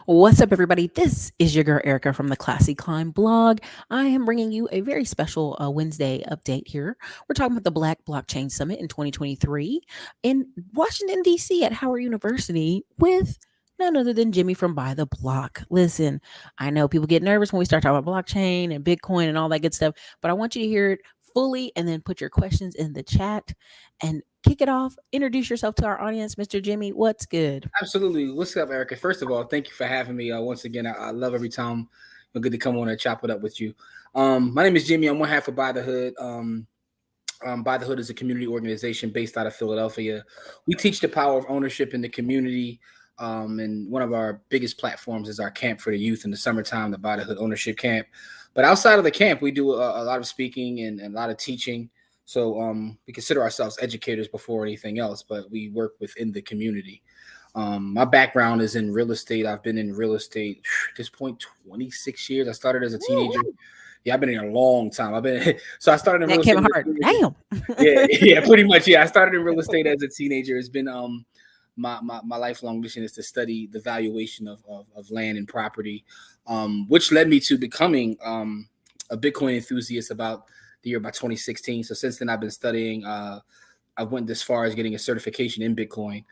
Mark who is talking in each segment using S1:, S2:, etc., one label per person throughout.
S1: What's up, everybody? This is your girl Erica from the Classy Climb blog. I am bringing you a very special Wednesday update here. We're talking about the Black Blockchain Summit in 2023 in Washington, D.C. at Howard University with none other than Jimmy from By the Block. Listen, I know people get nervous when we start talking about blockchain and Bitcoin and all that good stuff, but I want you to hear it fully and then put your questions in the chat and kick it off. Introduce yourself to our audience, Mr. Jimmy. What's good?
S2: Absolutely. What's up, Erica? First of all, thank you for having me. Once again, I love every time I'm good to come on and chop it up with you. My name is Jimmy. I'm one half of By the Hood. By the Hood is a community organization based out of Philadelphia. We teach the power of ownership in the community. And one of our biggest platforms is our camp for the youth in the summertime, the By the Hood Ownership Camp. But outside of the camp, we do a lot of speaking and a lot of teaching. So we consider ourselves educators before anything else, but we work within the community. My background is in real estate. I've been in real estate at this point 26 years. I started as a teenager. Yeah, I've been here a long time. I started in
S1: That
S2: real
S1: came
S2: estate.
S1: hard. Damn.
S2: Yeah, pretty much. Yeah, I started in real estate as a teenager. It's been my lifelong mission is to study the valuation of land and property, which led me to becoming a Bitcoin enthusiast about 2016. So since then, I've been studying. I went this far as getting a certification in Bitcoin.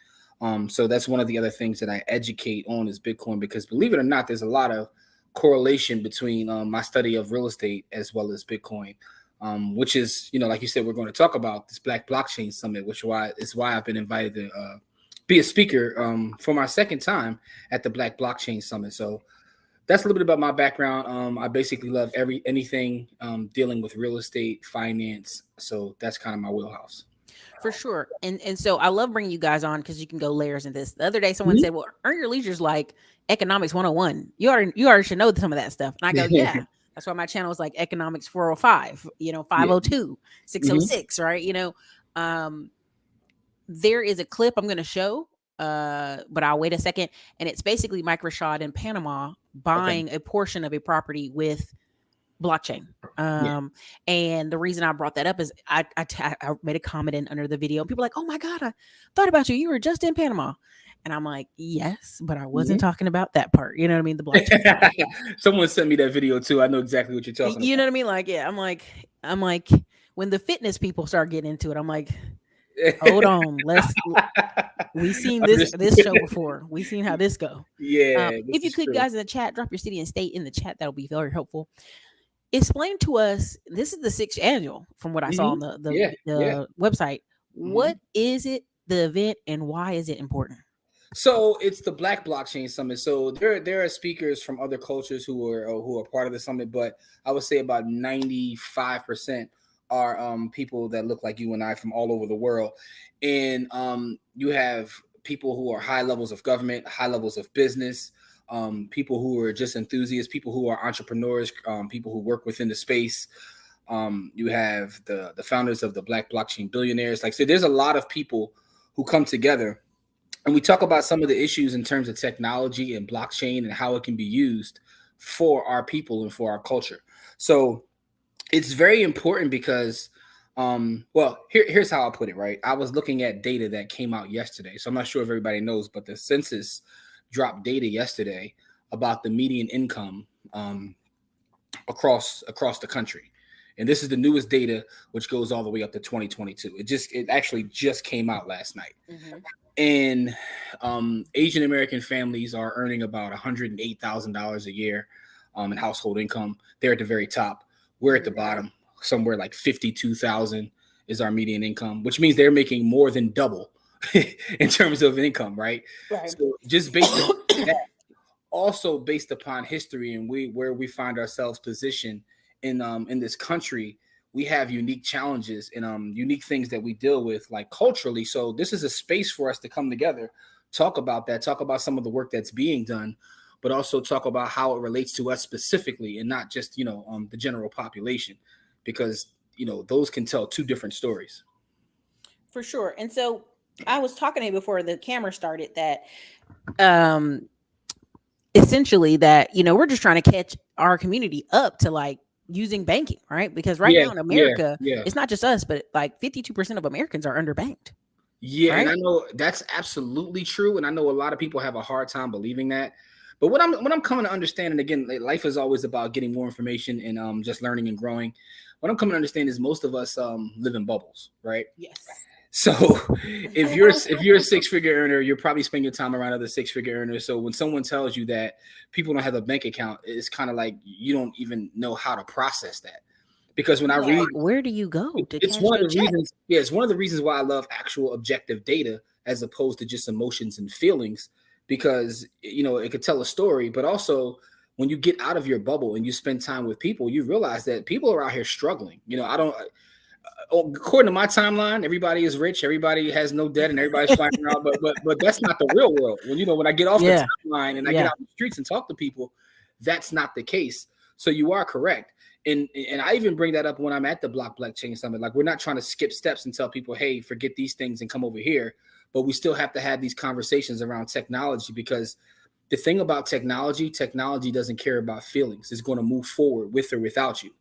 S2: So that's one of the other things that I educate on is Bitcoin, because believe it or not, there's a lot of correlation between my study of real estate as well as Bitcoin, which is, like you said, we're going to talk about this Black Blockchain Summit, which is why I've been invited to be a speaker for my second time at the Black Blockchain Summit. So that's a little bit about my background. I basically love anything dealing with real estate, finance. So that's kind of my wheelhouse.
S1: For sure. And so I love bringing you guys on because you can go layers in this. The other day someone said, well, Earn Your Leisure's like economics 101. You already should know some of that stuff. And I go, yeah. That's why my channel is like economics 405, 502, 606, right? There is a clip I'm going to show, but I'll wait a second. And it's basically Mike Rashad in Panama buying a portion of a property with blockchain. And the reason I brought that up is I made a comment in under the video. People are like, oh my God, I thought about you. You were just in Panama. And I'm like, yes, but I wasn't talking about that part. You know what I mean? The blockchain.
S2: Someone sent me that video too. I know exactly what you're talking about.
S1: You know what I mean? Like, yeah, I'm like, when the fitness people start getting into it, I'm like, hold on, we've seen this show before. We've seen how this go.
S2: Yeah.
S1: If you could, guys, in the chat, drop your city and state in the chat. That'll be very helpful. Explain to us, this is the 6th annual from what I saw on the website. What is it, the event, and why is it important?
S2: So it's the Black Blockchain Summit. So there are speakers from other cultures who are part of the summit, but I would say about 95% are people that look like you and I from all over the world. And you have people who are high levels of government, high levels of business, people who are just enthusiasts, people who are entrepreneurs, people who work within the space. You have the founders of the Black Blockchain Billionaires. Like, so there's a lot of people who come together, and we talk about some of the issues in terms of technology and blockchain and how it can be used for our people and for our culture. So it's very important because, here's how I'll put it, right? I was looking at data that came out yesterday. So I'm not sure if everybody knows, but the census dropped data yesterday about the median income across the country. And this is the newest data, which goes all the way up to 2022. It actually just came out last night. And Asian American families are earning about $108,000 a year in household income. They're at the very top. We're at the bottom, somewhere like 52,000 is our median income, which means they're making more than double in terms of income, right? So just based on that, also based upon history and where we find ourselves positioned in this country, we have unique challenges and unique things that we deal with, like culturally. So this is a space for us to come together, talk about that, talk about some of the work that's being done, but also talk about how it relates to us specifically and not just, the general population, because, those can tell two different stories.
S1: For sure. And so I was talking to you before the camera started that essentially that, we're just trying to catch our community up to like using banking, right? Because now in America, it's not just us, but like 52% of Americans are underbanked.
S2: Yeah, right? And I know that's absolutely true. And I know a lot of people have a hard time believing that. But what I'm coming to understand, and again, life is always about getting more information and just learning and growing. What I'm coming to understand is most of us live in bubbles, right?
S1: Yes.
S2: So if you're a six figure earner, you're probably spending your time around other six figure earners. So when someone tells you that people don't have a bank account, it's kind of like you don't even know how to process that. Because when I
S1: Yeah,
S2: read,
S1: like where do you go to
S2: it's
S1: cash
S2: one of
S1: your
S2: the
S1: check?
S2: reasons, yeah, it's one of the reasons why I love actual objective data as opposed to just emotions and feelings, because it could tell a story, but also when you get out of your bubble and you spend time with people, you realize that people are out here struggling. I don't according to my timeline, everybody is rich, everybody has no debt, and everybody's flying around. But that's not the real world. When I get off the
S1: Yeah.
S2: timeline and I get
S1: Yeah.
S2: out in the streets and talk to people, that's not the case. So you are correct. And I even bring that up when I'm at the blockchain summit. Like, we're not trying to skip steps and tell people, hey, forget these things and come over here. But we still have to have these conversations around technology, because the thing about technology doesn't care about feelings. It's going to move forward with or without you,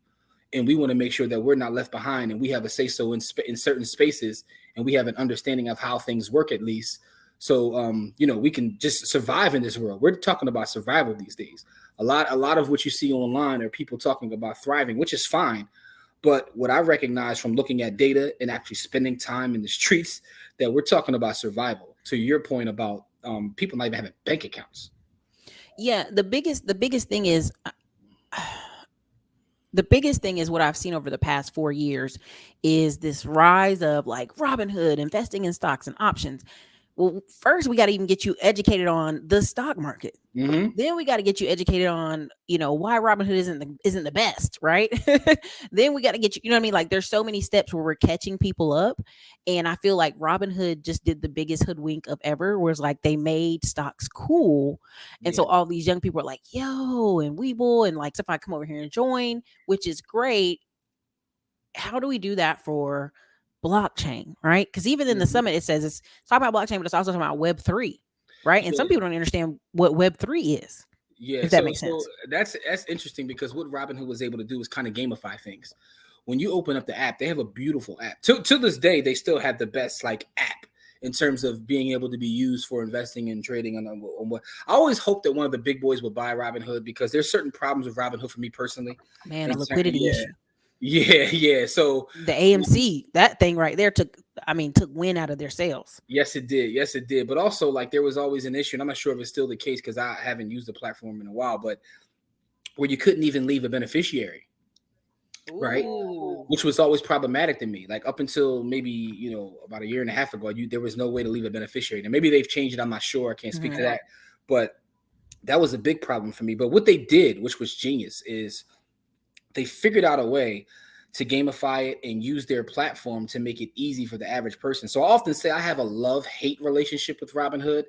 S2: and we want to make sure that we're not left behind, and we have a say so in certain spaces, and we have an understanding of how things work, at least. So we can just survive in this world. We're talking about survival these days. A lot of what you see online are people talking about thriving, which is fine. But what I recognize from looking at data and actually spending time in the streets, that we're talking about survival. To your point about people not even having bank accounts.
S1: Yeah, the biggest thing is the biggest thing is what I've seen over the past 4 years is this rise of like Robinhood investing in stocks and options. Well, first we got to even get you educated on the stock market.
S2: Mm-hmm.
S1: Then we got to get you educated on, why Robinhood isn't the best, right? Then we got to get you, you know what I mean? Like there's so many steps where we're catching people up. And I feel like Robinhood just did the biggest hoodwink of ever, where it's like they made stocks cool. And
S2: Yeah.
S1: so all these young people are like, yo, and Weeble, and like, if I come over here and join, which is great. How do we do that for blockchain, right? Because even in the
S2: Mm-hmm.
S1: summit, it says it's talking about blockchain, but it's also talking about Web3, right? And some
S2: Yeah.
S1: people don't understand what Web3 is,
S2: Yeah,
S1: if that
S2: so
S1: makes
S2: so
S1: sense.
S2: that's interesting, because what Robinhood was able to do is kind of gamify things. When you open up the app, they have a beautiful app. To this day, they still have the best like app in terms of being able to be used for investing and trading on what. I always hope that one of the big boys will buy Robinhood, because there's certain problems with Robinhood for me personally.
S1: Man, a
S2: And
S1: liquidity
S2: yeah,
S1: issue.
S2: yeah. So
S1: The AMC, that thing right there took wind out of their sails.
S2: yes, it did. Yes, it did. But also, like, there was always an issue, and I'm not sure if it's still the case because I haven't used the platform in a while, but where you couldn't even leave a beneficiary, right?
S1: Ooh.
S2: Which was always problematic to me. Like, up until maybe about a year and a half ago, there was no way to leave a beneficiary. And maybe they've changed it. I'm not sure. I can't speak to
S1: Mhm.
S2: that, but that was a big problem for me. But what they did, which was genius, is they figured out a way to gamify it and use their platform to make it easy for the average person. So I often say I have a love-hate relationship with Robinhood,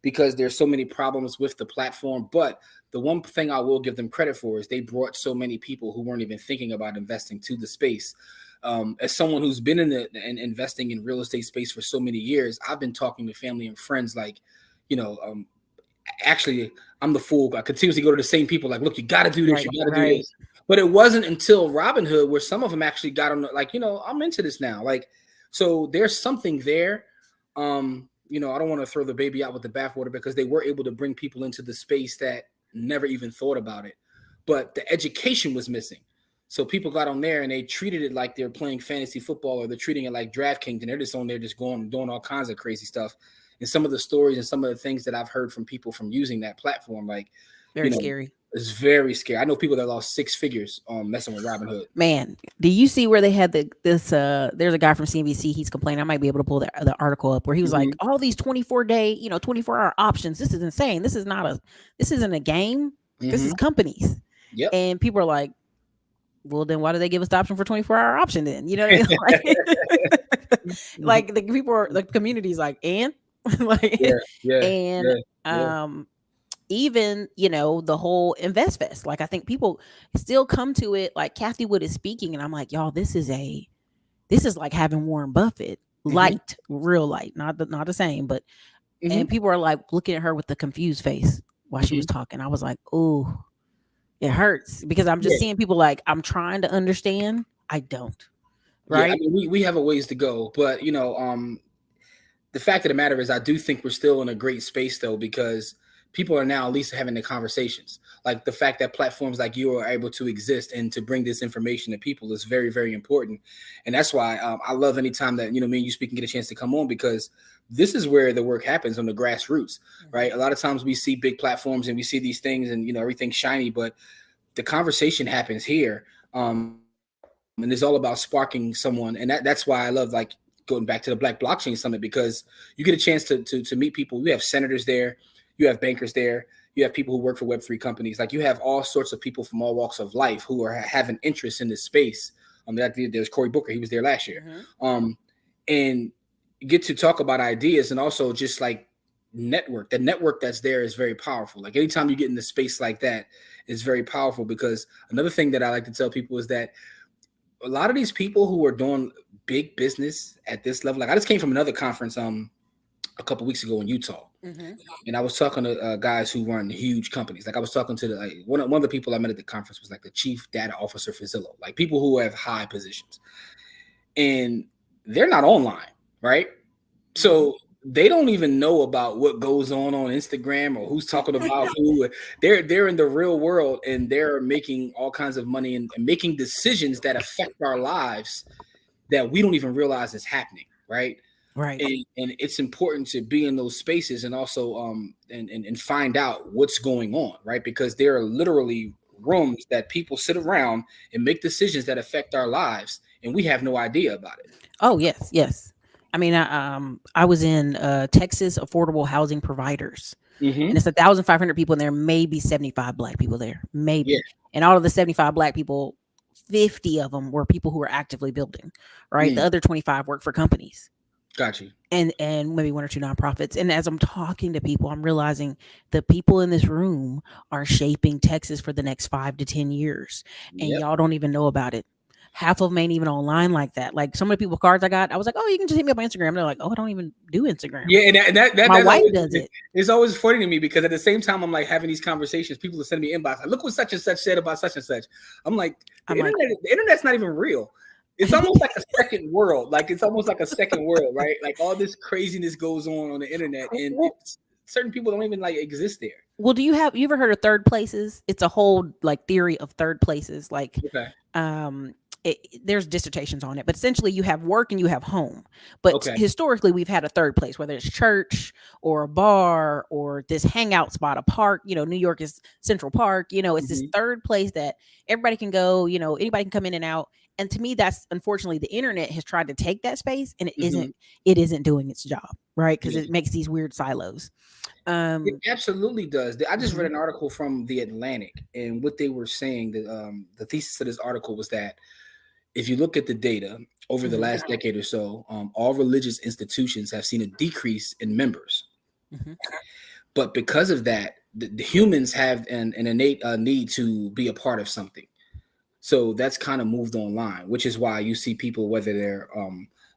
S2: because there's so many problems with the platform. But the one thing I will give them credit for is they brought so many people who weren't even thinking about investing to the space. As someone who's been in the and investing in real estate space for so many years, I've been talking to family and friends like, you know, um, actually, I'm the fool. I continuously go to the same people like, look, you got to do this,
S1: Right,
S2: you got to do
S1: right.
S2: this. But it wasn't until Robinhood where some of them actually got on, like, I'm into this now. Like, so there's something there. I don't want to throw the baby out with the bathwater, because they were able to bring people into the space that never even thought about it. But the education was missing. So people got on there and they treated it like they're playing fantasy football, or they're treating it like DraftKings, and they're just on there just going and doing all kinds of crazy stuff. And some of the stories and some of the things that I've heard from people from using that platform, like, you
S1: Very
S2: know,
S1: scary.
S2: it's very scary. I know people that lost six figures messing with Robinhood.
S1: Man, do you see where they had this there's a guy from CNBC, he's complaining. I might be able to pull the article up, where he was like,
S2: Mm-hmm.
S1: all these 24-day, 24-hour options. This is insane. This isn't a game. This is
S2: Mm-hmm.
S1: companies.
S2: Yep.
S1: And people are like, well, then why do they give us the option for 24-hour option then? You know what I mean? Like, like the people are, the community's like, and
S2: Yeah,
S1: like,
S2: yeah,
S1: and
S2: yeah, yeah.
S1: even the whole invest fest, like I think people still come to it, like Kathy Wood is speaking, and I'm like, y'all, this is like having Warren Buffett
S2: Mm-hmm.
S1: light, real light, not the same, but and
S2: Mm-hmm.
S1: people are like looking at her with the confused face while she was
S2: Mm-hmm.
S1: talking. I was like, oh, it hurts, because I'm just
S2: Yeah,
S1: seeing people like, I'm trying to understand, I don't,
S2: yeah. I
S1: right?
S2: mean, we have a ways to go, but the fact of the matter is, I do think we're still in a great space, though, because people are now at least having the conversations. Like the fact that platforms like you are able to exist and to bring this information to people is very, very important. And that's why I love any time that, me and you speak and get a chance to come on, because this is where the work happens, on the grassroots,
S1: Mhm.
S2: right? A lot of times we see big platforms and we see these things and, everything's shiny, but the conversation happens here. And it's all about sparking someone. And that's why I love, like, going back to the Black Blockchain Summit, because you get a chance to meet people. You have senators there, you have bankers there, you have people who work for Web3 companies. Like, you have all sorts of people from all walks of life who are have an interest in this space. There's Cory Booker. He was there last year.
S1: Mhm.
S2: And get to talk about ideas, and also just like network. The network that's there is very powerful. Like, anytime you get in a space like that, is very powerful. Because another thing that I like to tell people is that a lot of these people who are doing big business at this level, like, I just came from another conference a couple weeks ago in Utah,
S1: Mhm.
S2: and I was talking to guys who run huge companies. Like, I was talking to one of the people I met at the conference was like the chief data officer for Zillow, like people who have high positions, and they're not online, right?
S1: Mhm.
S2: So they don't even know about what goes on Instagram or who's talking about who. They're in the real world, and they're making all kinds of money, and making decisions that affect our lives that we don't even realize is happening, right?
S1: Right.
S2: And it's important to be in those spaces, and also and find out what's going on, right? Because there are literally rooms that people sit around and make decisions that affect our lives, and we have no idea about it.
S1: Oh yes, yes. I mean, I was in Texas Affordable Housing Providers, and
S2: Mm-hmm.
S1: it's 1,500 people, and there may be 75 black people there,
S2: Yeah,
S1: maybe. And out of the 75 black people, 50 of them were people who were actively building. Right, the
S2: mm,
S1: other 25 work for companies.
S2: got you.
S1: And maybe one or two nonprofits. And as I'm talking to people, I'm realizing the people in this room are shaping Texas for the next 5 to 10 years, and
S2: Yep.
S1: y'all don't even know about it. Half of them ain't even online like that. Like, some of the people cards I got, I was like, "Oh, you can just hit me up on Instagram." They're like, "Oh, I don't even do Instagram.
S2: Yeah, and
S1: My
S2: that's
S1: wife
S2: always,
S1: does it."
S2: it's always funny to me, because at the same time I'm like having these conversations, people are sending me inbox, like, look what such and such said about such and such. I'm like,
S1: I'm like,
S2: the internet's not even real. It's almost like a second world. Like, it's almost like a second world, right? Like, all this craziness goes on the internet, and
S1: well,
S2: certain people don't even like exist there.
S1: well, you ever heard of third places? It's a whole like theory of third places. Like,
S2: Okay.
S1: um, there's dissertations on it, but essentially you have work and you have home. But
S2: Okay.
S1: historically, we've had a third place, whether it's church or a bar or this hangout spot, a park. New York is Central Park. It's this
S2: Hmm.
S1: third place that everybody can go. Anybody can come in and out. And to me, that's unfortunately the internet has tried to take that space, and it
S2: Hmm.
S1: isn't. It isn't doing its job, right? Because
S2: Yeah.
S1: it makes these weird silos.
S2: It
S1: Um,
S2: absolutely does. I just read
S1: mhm,
S2: an article from the Atlantic, and what they were saying, that the thesis of this article was that if you look at the data over the
S1: mhm,
S2: last decade or so, all religious institutions have seen a decrease in members.
S1: mhm.
S2: But because of that, the humans have an innate need to be a part of something. So that's kind of moved online, which is why you see people, whether they're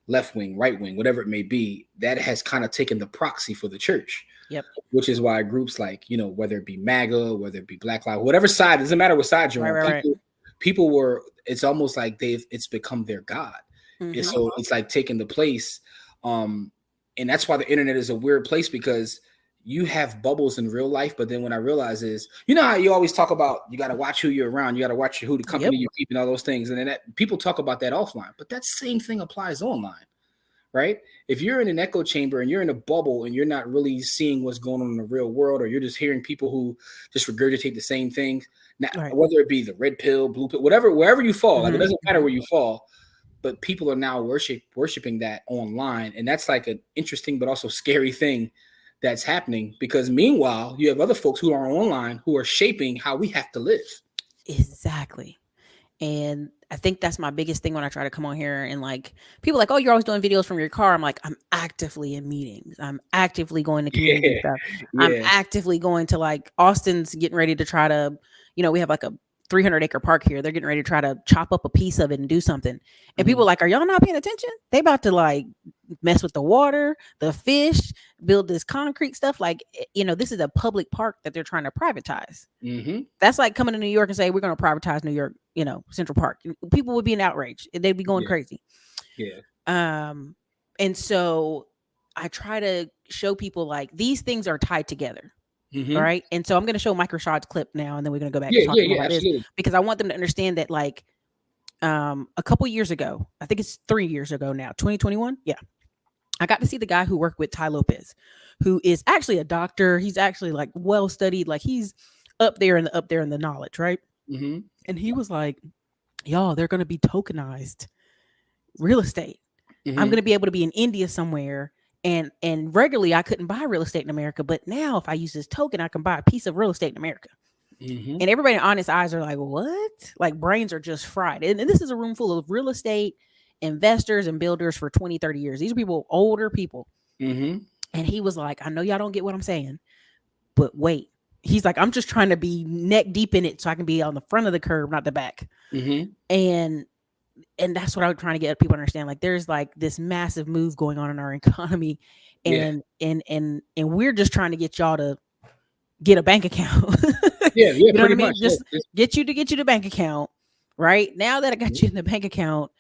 S2: left wing, right wing, whatever it may be, that has kind of taken the proxy for the church,
S1: Yep.
S2: which is why groups like, whether it be MAGA, whether it be Black Lives, whatever side, it doesn't matter what side you're
S1: Right.
S2: on,
S1: Right. Right.
S2: people were, it's almost like it's become their God. And
S1: Mhm.
S2: so it's like taking the place. Um, and that's why the internet is a weird place, because you have bubbles in real life. But then when I realize is, how you always talk about, you got to watch who you're around, you got to watch who the
S1: Yep.
S2: company you keep, and all those things. And then people talk about that offline, but that same thing applies online, right? If you're in an echo chamber and you're in a bubble and you're not really seeing what's going on in the real world, or you're just hearing people who just regurgitate the same things, now,
S1: Right.
S2: whether it be the red pill, blue pill, whatever, wherever you fall, like, it
S1: Mhm.
S2: doesn't matter
S1: Mhm.
S2: where you fall, but people are now worshiping that online. And that's like an interesting but also scary thing that's happening, because meanwhile, you have other folks who are online who are shaping how we have to live.
S1: Exactly. And I think that's my biggest thing when I try to come on here, and like, people like, "Oh, you're always doing videos from your car." I'm like, I'm actively in meetings. I'm actively going to community
S2: Yeah,
S1: stuff. I'm
S2: yeah.
S1: actively going to, like, Austin's getting ready to try to, we have like a 300-acre park here. They're getting ready to try to chop up a piece of it and do something. And people
S2: Mhm.
S1: are like, "Are y'all not paying attention? They about to, like, mess with the water, the fish, build this concrete stuff." Like, this is a public park that they're trying to privatize.
S2: Mhm.
S1: That's like coming to New York and say, "We're going to privatize New York, Central Park." People would be in outrage. They'd be going
S2: Yeah,
S1: crazy.
S2: yeah.
S1: Um, and so I try to show people, like, these things are tied together.
S2: Mm-hmm.
S1: All right. And so I'm going to show Microsoft's clip now, and then we're going to go back to
S2: Yeah, yeah,
S1: talking more
S2: yeah,
S1: about this
S2: absolutely.
S1: because I want them to understand that, like, a couple years ago, I think it's 3 years ago now, 2021. Yeah. I got to see the guy who worked with Ty Lopez, who is actually a doctor. He's actually like well studied, like he's up there in the knowledge, right?
S2: Mm-hmm.
S1: And he was like, y'all, they're going to be tokenized real estate. I'm
S2: Mm-hmm.
S1: going to be able to be in India somewhere, and regularly I couldn't buy real estate in America, but now if I use this token, I can buy a piece of real estate in America.
S2: Mm-hmm.
S1: And everybody in honest eyes are like, what? Like brains are just fried. And this is a room full of real estate investors and builders for 20, 30 years. These are people, older people.
S2: Mm-hmm.
S1: And he was like, I know y'all don't get what I'm saying, but wait. He's like, I'm just trying to be neck deep in it so I can be on the front of the curve, not the back.
S2: Mm-hmm.
S1: And that's what I'm trying to get people to understand. Like there's like this massive move going on in our economy,
S2: Yeah.
S1: and we're just trying to get y'all to get a bank account.
S2: Yeah, yeah,
S1: You know what
S2: pretty
S1: I
S2: much.
S1: mean?
S2: Yeah.
S1: Just get you the bank account. Right now that I got you in the bank account,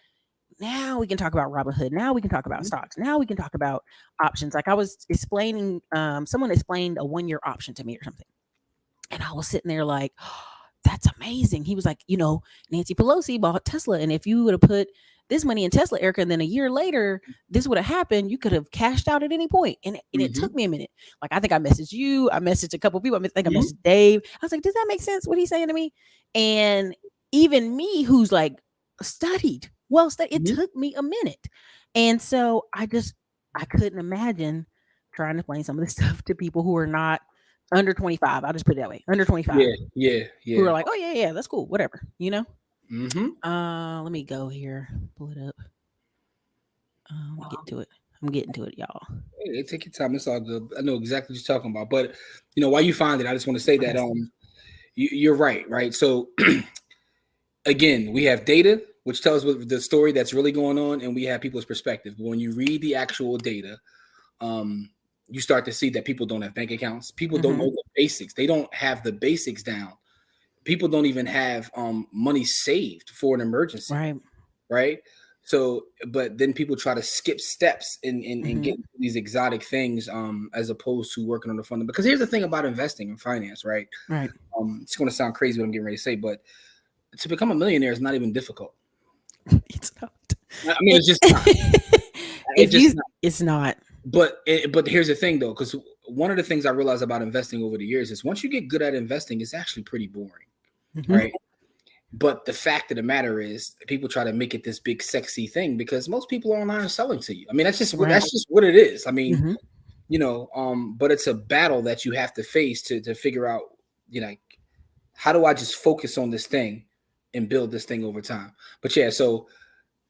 S1: now we can talk about Robinhood. Now we can talk about stocks. Now we can talk about options. Like I was explaining, someone explained a 1 year option to me or something. And I was sitting there like, oh, that's amazing. He was like, Nancy Pelosi bought Tesla. And if you would have put this money in Tesla, Erica, and then a year later, this would have happened, you could have cashed out at any point. And it took
S2: Mm-hmm.
S1: me a minute. Like, I think I messaged you. I messaged a couple of people. I think I
S2: Mm-hmm.
S1: messaged Dave. I was like, does that make sense? What he's saying to me? And even me, who's like studied, well studied, it
S2: Mm-hmm.
S1: took me a minute. And so I couldn't imagine trying to explain some of this stuff to people who are not under 25. I'll just put it that way. Under 25.
S2: Yeah, yeah,
S1: Who
S2: yeah.
S1: are like, "Oh yeah, yeah, that's cool. Whatever."
S2: Mm-hmm.
S1: Let me go here. Pull it up. Let me get to it. I'm getting to it, y'all.
S2: Hey, take your time. It's all good. I know exactly what you're talking about. But while you find it, I just want to say that
S1: Okay.
S2: you're right, right? So again, we have data, which tells what the story that's really going on, and we have people's perspective. But when you read the actual data, um, you start to see that people don't have bank accounts. People don't
S1: Mm-hmm.
S2: know the basics. They don't have the basics down. People don't even have money saved for an emergency,
S1: Right.
S2: right? So, but then people try to skip steps and
S1: Mm-hmm.
S2: get these exotic things as opposed to working on the fund. Because here's the thing about investing in finance, right?
S1: Right.
S2: It's going to sound crazy what I'm getting ready to say, but to become a millionaire is not even difficult.
S1: It's not.
S2: I mean,
S1: It,
S2: it's just not. It's
S1: if
S2: just
S1: you,
S2: not.
S1: it's not.
S2: But here's the thing though, because one of the things I realized about investing over the years is once you get good at investing, it's actually pretty boring,
S1: Mm-hmm.
S2: right? But the fact of the matter is, people try to make it this big, sexy thing because most people online are selling to you. I mean,
S1: Right.
S2: that's just what it is. I mean,
S1: Mm-hmm.
S2: but it's a battle that you have to face to figure out, like, how do I just focus on this thing and build this thing over time? But yeah, so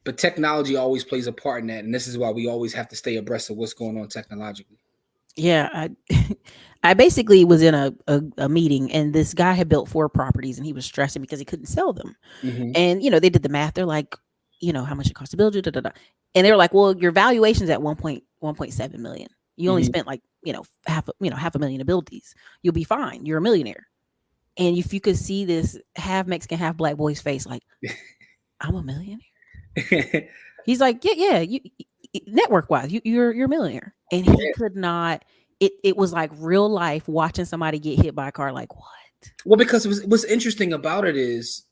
S2: but technology always plays a part in that, and this is why we always have to stay abreast of what's going on technologically.
S1: Yeah. I basically was in a meeting, and this guy had built 4 properties, and he was stressing because he couldn't sell them.
S2: Mm-hmm.
S1: And they did the math. They're like, how much it costs to build you, da, da, da. And they were like, well, your valuation's at 1.7 million. You only
S2: Mm-hmm.
S1: spent like, half a million to build these. You'll be fine. You're a millionaire. And if you could see this half Mexican, half black boy's face, like, I'm a millionaire. He's like, yeah, yeah. Network wise, you're a millionaire. And he
S2: Yeah.
S1: could not. It was like real life watching somebody get hit by a car. Like what?
S2: Well, because what's interesting about it is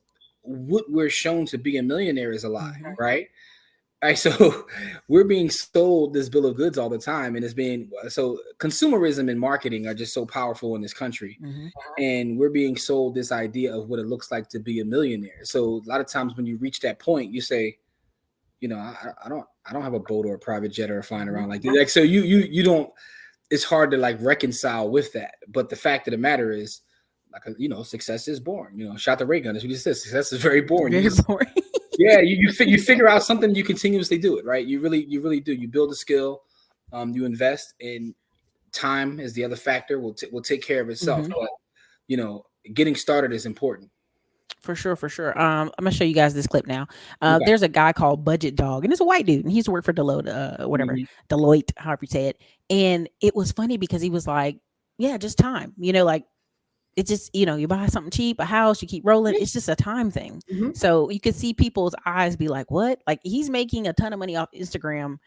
S2: what we're shown to be a millionaire is a lie,
S1: Hmm.
S2: right? All right, so we're being sold this bill of goods all the time, and it's being so consumerism and marketing are just so powerful in this country,
S1: Hmm.
S2: and we're being sold this idea of what it looks like to be a millionaire. So a lot of times when you reach that point, you say, I don't have a boat or a private jet or flying
S1: Hmm.
S2: around like that. Like so you don't. It's hard to like reconcile with that. But the fact of the matter is, like success is boring. Shot the ray gun is what he says. Success is very boring. You
S1: Very
S2: just
S1: boring.
S2: yeah, you figure out something, you continuously do it, right? You really do. You build a skill, you invest, and time is the other factor. Will take care of itself.
S1: Hmm.
S2: But getting started is important.
S1: For sure, for sure. I'm gonna show you guys this clip now.
S2: Okay.
S1: There's a guy called Budget Dog, and it's a white dude, and he used to work for Deloitte, whatever,
S2: Mhm.
S1: Deloitte, however you say it. And it was funny because he was like, "Yeah, just time. Like it's just you buy something cheap, a house, you keep rolling.
S2: Yeah.
S1: It's just a time thing."
S2: Mhm.
S1: So you could see people's eyes be like, "What?" Like he's making a ton of money off Instagram,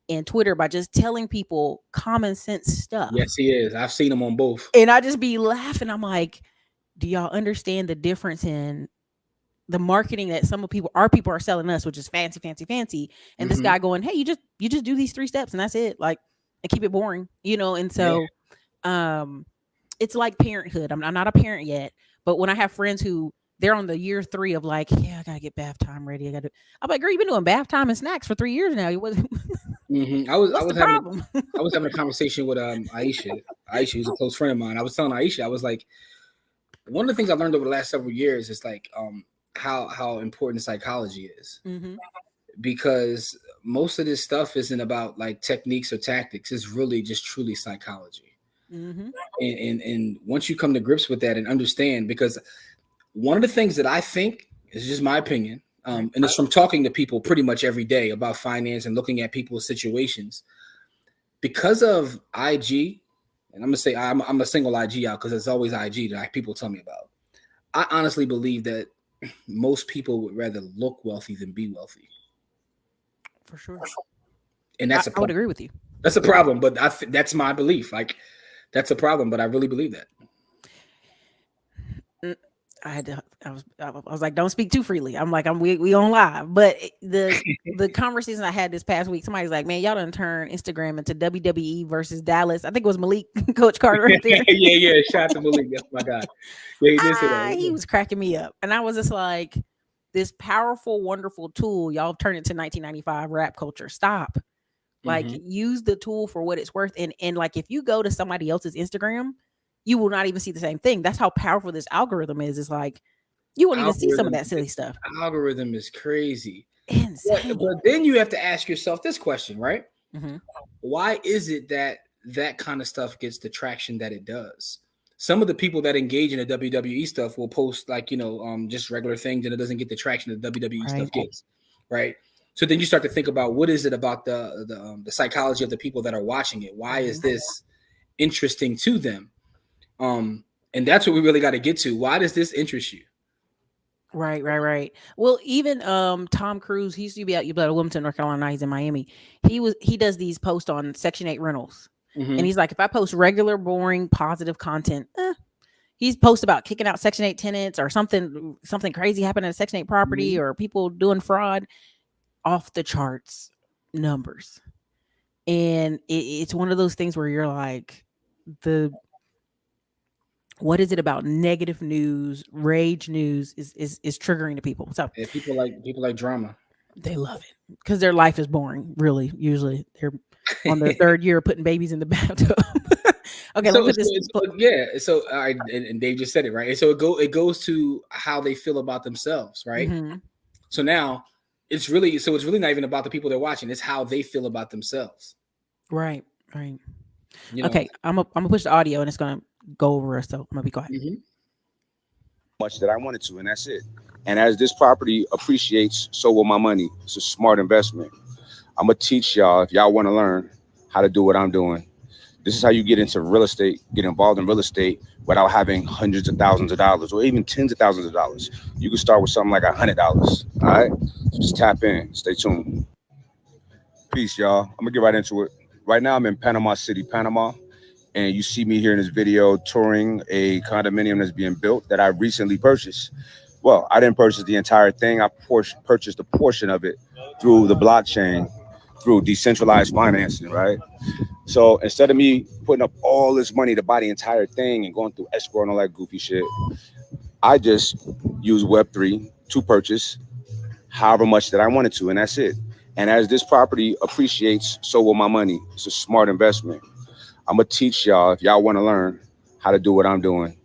S1: and Twitter by just telling people common sense stuff.
S2: Yes, he is. I've seen him on both.
S1: And I just be laughing. I'm like, do y'all understand the difference in the marketing that some of our people are selling us, which is fancy, fancy, fancy, and this
S2: Hmm.
S1: guy going, hey, you just do these 3 steps and that's it, like, and keep it boring, and
S2: Yeah.
S1: so um it's like parenthood. I'm not a parent yet, but when I have friends who they're on the year 3 of like, yeah, I gotta get bath time ready. I'm like, girl, you've been doing bath time and snacks for 3 years now.
S2: I
S1: What's the
S2: was having
S1: problem?
S2: I was having a conversation with Aisha. Aisha, who's a close friend of mine. I was telling Aisha, I was like, one of the things I've learned over the last several years is like how important psychology is,
S1: Mm-hmm.
S2: because most of this stuff isn't about like techniques or tactics. It's really just truly psychology.
S1: Mm-hmm.
S2: And once you come to grips with that and understand, because one of the things that I think is just my opinion,
S1: Right.
S2: and it's from talking to people pretty much every day about finance and looking at people's situations, because of IG, and I'm gonna say I'm a single IG out because it's always IG that people tell me about. I honestly believe that most people would rather look wealthy than be wealthy,
S1: For sure.
S2: and
S1: I,
S2: that's a
S1: I would
S2: problem.
S1: agree with you.
S2: That's a problem, but that's my belief. Like that's a problem, but I really believe that.
S1: Mm, I had to. I was like, don't speak too freely. I'm like, we on live, but the conversation I had this past week, somebody's like, man, y'all done turn Instagram into WWE versus Dallas. I think it was Malik, Coach Carter up there.
S2: Yeah, yeah. Shout out to Malik. That's my guy. Yeah, he did say
S1: He
S2: that.
S1: was cracking me up, and I was just like, this powerful, wonderful tool, y'all turned into 1995 rap culture. Stop. Like,
S2: Hmm.
S1: use the tool for what it's worth. And like, if you go to somebody else's Instagram, you will not even see the same thing. That's how powerful this algorithm is. It's like you won't even see some of
S2: Algorithm,
S1: that silly stuff.
S2: algorithm is crazy.
S1: Insane.
S2: But then you have to ask yourself this question, right?
S1: Hmm.
S2: Why is it that that kind of stuff gets the traction that it does? Some of the people that engage in the WWE stuff will post like just regular things, and it doesn't get the traction that WWE stuff
S1: Right.
S2: gets, right? So then you start to think about what is it about the psychology of the people that are watching it? Why is
S1: Hmm.
S2: this interesting to them? Um, and that's what we really got to get to. Why does this interest you?
S1: Right, right, right. Well, even Tom Cruise, he used to be out Wilmington, North Carolina. Now he's in Miami. He does these posts on Section 8 rentals. And
S2: Hmm.
S1: he's like, if I post regular, boring, positive content, he's posts about kicking out Section 8 tenants or something crazy happened at a Section 8 property
S2: Hmm.
S1: or people doing fraud, off the charts numbers. And it's one of those things where you're like, the what is it about negative news, rage news is triggering to people. So
S2: Yeah, people like drama.
S1: they love it because their life is boring. Really, usually they're on their third year of putting babies in the bathtub. Okay, let me
S2: So,
S1: put this.
S2: yeah. So and Dave just said it right. And so it goes to how they feel about themselves, right?
S1: Mm-hmm.
S2: So now it's really not even about the people they're watching. It's how they feel about themselves.
S1: Right, right.
S2: You know.
S1: Okay, I'm gonna push the audio and it's gonna go over us. So I'm gonna be quiet.
S2: Hmm.
S3: Much that I wanted to, and that's it. And as this property appreciates, so will my money. It's a smart investment. I'm gonna teach y'all if y'all want to learn how to do what I'm doing. This is how you get into real estate, get involved in real estate without having hundreds of thousands of dollars or even tens of thousands of dollars. You can start with something like $100. All right, so just tap in. Stay tuned. Peace, y'all. I'm gonna get right into it. Right now, I'm in Panama City, Panama, and you see me here in this video touring a condominium that's being built that I recently purchased. Well, I didn't purchase the entire thing. I purchased a portion of it through the blockchain, through decentralized financing, right? So instead of me putting up all this money to buy the entire thing and going through escrow and all that goofy shit, I just use Web3 to purchase however much that I wanted to, and that's it. And as this property appreciates, so will my money. It's a smart investment. I'm gonna teach y'all if y'all want to learn how to do what I'm doing.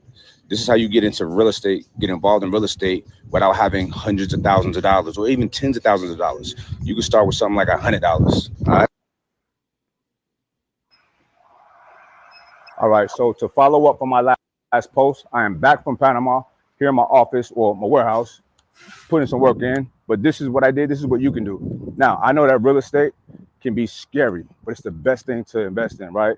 S3: This is how you get into real estate, get involved in real estate without having hundreds of thousands of dollars or even tens of thousands of dollars. You can start with something like $100. All right. All right. So to follow up on my last post, I am back from Panama here in my office or my warehouse, putting some work in. But this is what I did. This is what you can do. Now I know that real estate can be scary, but it's the best thing to invest in, right?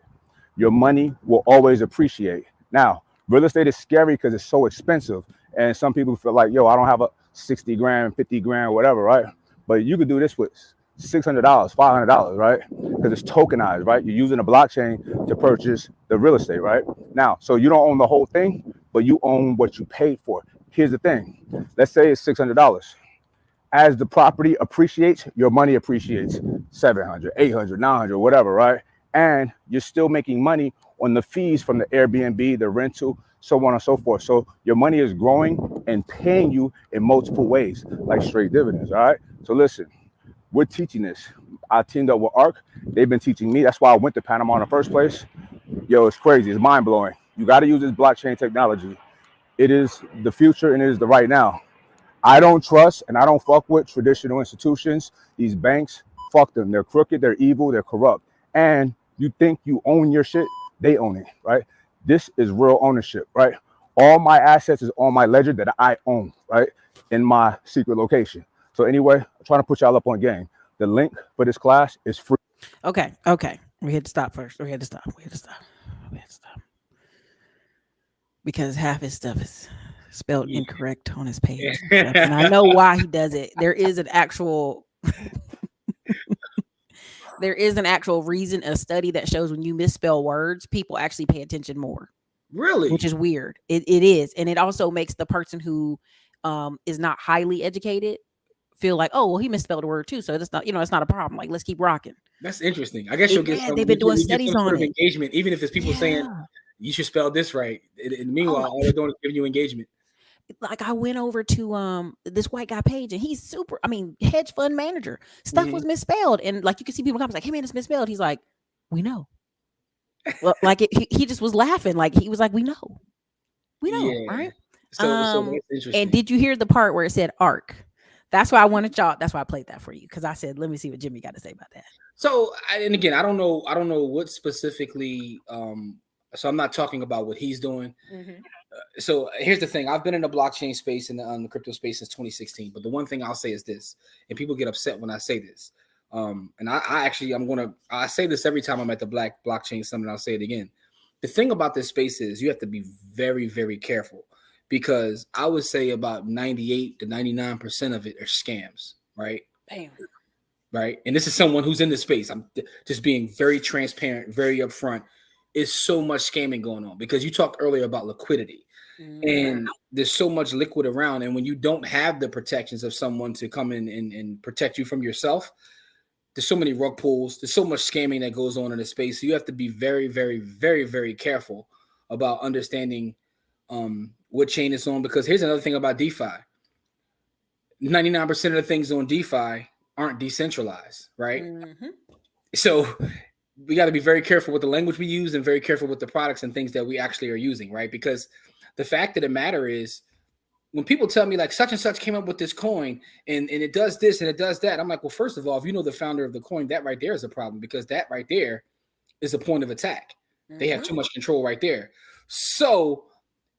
S3: Your money will always appreciate. Now, real estate is scary because it's so expensive. And some people feel like, yo, I don't have a 60 grand, 50 grand, whatever, right? But you could do this with $600, $500, right? Because it's tokenized, right? You're using a blockchain to purchase the real estate, right? Now, so you don't own the whole thing, but you own what you paid for. Here's the thing. Let's say it's $600. As the property appreciates, your money appreciates 700, 800, 900, whatever, right? And you're still making money on the fees from the Airbnb, the rental, so on and so forth. So your money is growing and paying you in multiple ways, like straight dividends, all right? So listen, we're teaching this. I teamed up with ARC. They've been teaching me. That's why I went to Panama in the first place. Yo, it's crazy. It's mind blowing. You got to use this blockchain technology. It is the future and it is the right now. I don't trust and I don't fuck with traditional institutions. These banks, fuck them. They're crooked, they're evil, they're corrupt. And you think you own your shit, they own it, right? This is real ownership, right? All my assets is on my ledger that I own, right? In my secret location. So anyway, I'm trying to put y'all up on game. The link for this class is free.
S1: Okay. We had to stop first. We had to stop. Because half his stuff is spelled incorrect on his page. And I know why he does it. There is an actual reason, a study that shows when you misspell words, people actually pay attention more.
S2: Really?
S1: Which is weird. It is. And it also makes the person who is not highly educated feel like, oh, well, he misspelled a word too. So it's not, it's not a problem. Like, let's keep rocking.
S2: That's interesting. I guess you'll get some.
S1: They've been doing studies on it.
S2: Engagement, even if it's people saying you should spell this right. And meanwhile, all they're doing is giving you engagement.
S1: Like, I went over to this white guy page, and he's super. I mean, hedge fund manager. Stuff was misspelled, and like you can see people comments like, "Hey man, it's misspelled." He's like, "We know." Well, like he just was laughing. Like he was like, "We know, right?"
S2: So that's interesting.
S1: And did you hear the part where it said ARC? That's why I wanted y'all. That's why I played that for you, because I said, "Let me see what Jimmy got to say about that."
S2: So, and again, I don't know what specifically. So I'm not talking about what he's doing. So here's the thing: I've been in the blockchain space and the crypto space since 2016. But the one thing I'll say is this, and people get upset when I say this. And I say this every time I'm at the Black Blockchain Summit. I'll say it again. The thing about this space is you have to be very, very careful, because I would say about 98 to 99% of it are scams, right?
S1: Bam.
S2: Right. And this is someone who's in the space. I'm just being very transparent, very upfront. Is so much scamming going on, because you talked earlier about liquidity, and there's so much liquid around. And when you don't have the protections of someone to come in and protect you from yourself, there's so many rug pulls. There's so much scamming that goes on in the space. So you have to be very, very, very, very careful about understanding what chain it's on. Because here's another thing about DeFi. 99% of the things on DeFi aren't decentralized, right? So we got to be very careful with the language we use and very careful with the products and things that we actually are using, right? Because the fact of the matter is, when people tell me like such and such came up with this coin and it does this and it does that, I'm like, well, first of all, if you know the founder of the coin, that right there is a problem, because that right there is a point of attack. They have too much control right there. So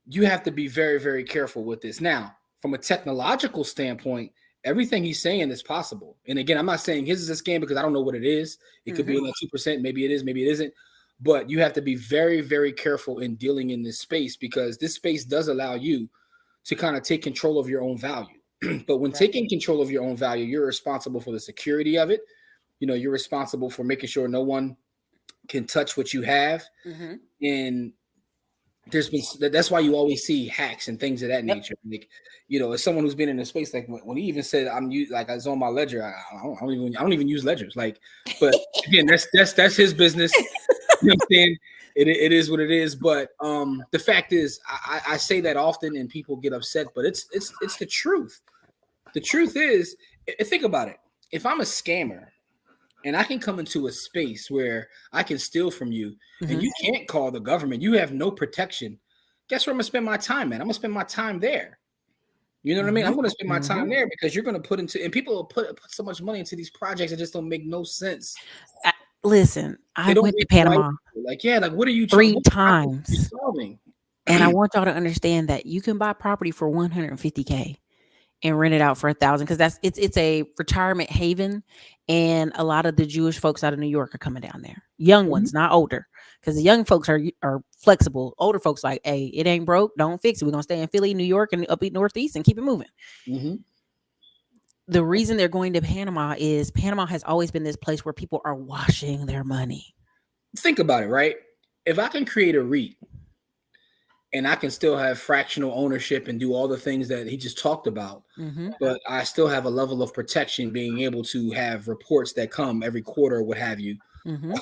S2: you have to be very, very careful with this. Now, from a technological standpoint, everything he's saying is possible. And again, I'm not saying his is a scam, because I don't know what it is. It could be in that 2%. Maybe it is, maybe it isn't. But you have to be very, very careful in dealing in this space, because this space does allow you to kind of take control of your own value. But when taking control of your own value, you're responsible for the security of it. You're responsible for making sure no one can touch what you have. And that's why you always see hacks and things of that nature. Like, as someone who's been in the space, like when he even said I was on my ledger, I don't even use ledgers. Like, but again, that's his business. You know what I'm saying? It is what it is. But the fact is, I say that often and people get upset, but it's the truth. The truth is, think about it. If I'm a scammer and I can come into a space where I can steal from you and you can't call the government, you have no protection, guess where I'm going to spend my time at? I'm going to spend my time there. You know what I mean? I'm going to spend my time there, because you're going to put into, and people will put so much money into these projects that just don't make no sense.
S1: Listen, I went to Panama.
S2: What are you
S1: 3 times?
S2: Solving?
S1: And I want y'all to understand that you can buy property for $150K and rent it out for $1,000, because it's a retirement haven, and a lot of the Jewish folks out of New York are coming down there. Young ones, not older, because the young folks are flexible. Older folks like, hey, it ain't broke, don't fix it. We're gonna stay in Philly, New York, and upbeat Northeast and keep it moving. The reason they're going to Panama is Panama has always been this place where people are washing their money.
S2: Think about it, right? If I can create a REIT and I can still have fractional ownership and do all the things that he just talked about,
S1: Mm-hmm.
S2: but I still have a level of protection, being able to have reports that come every quarter, what have you.
S1: Mm-hmm.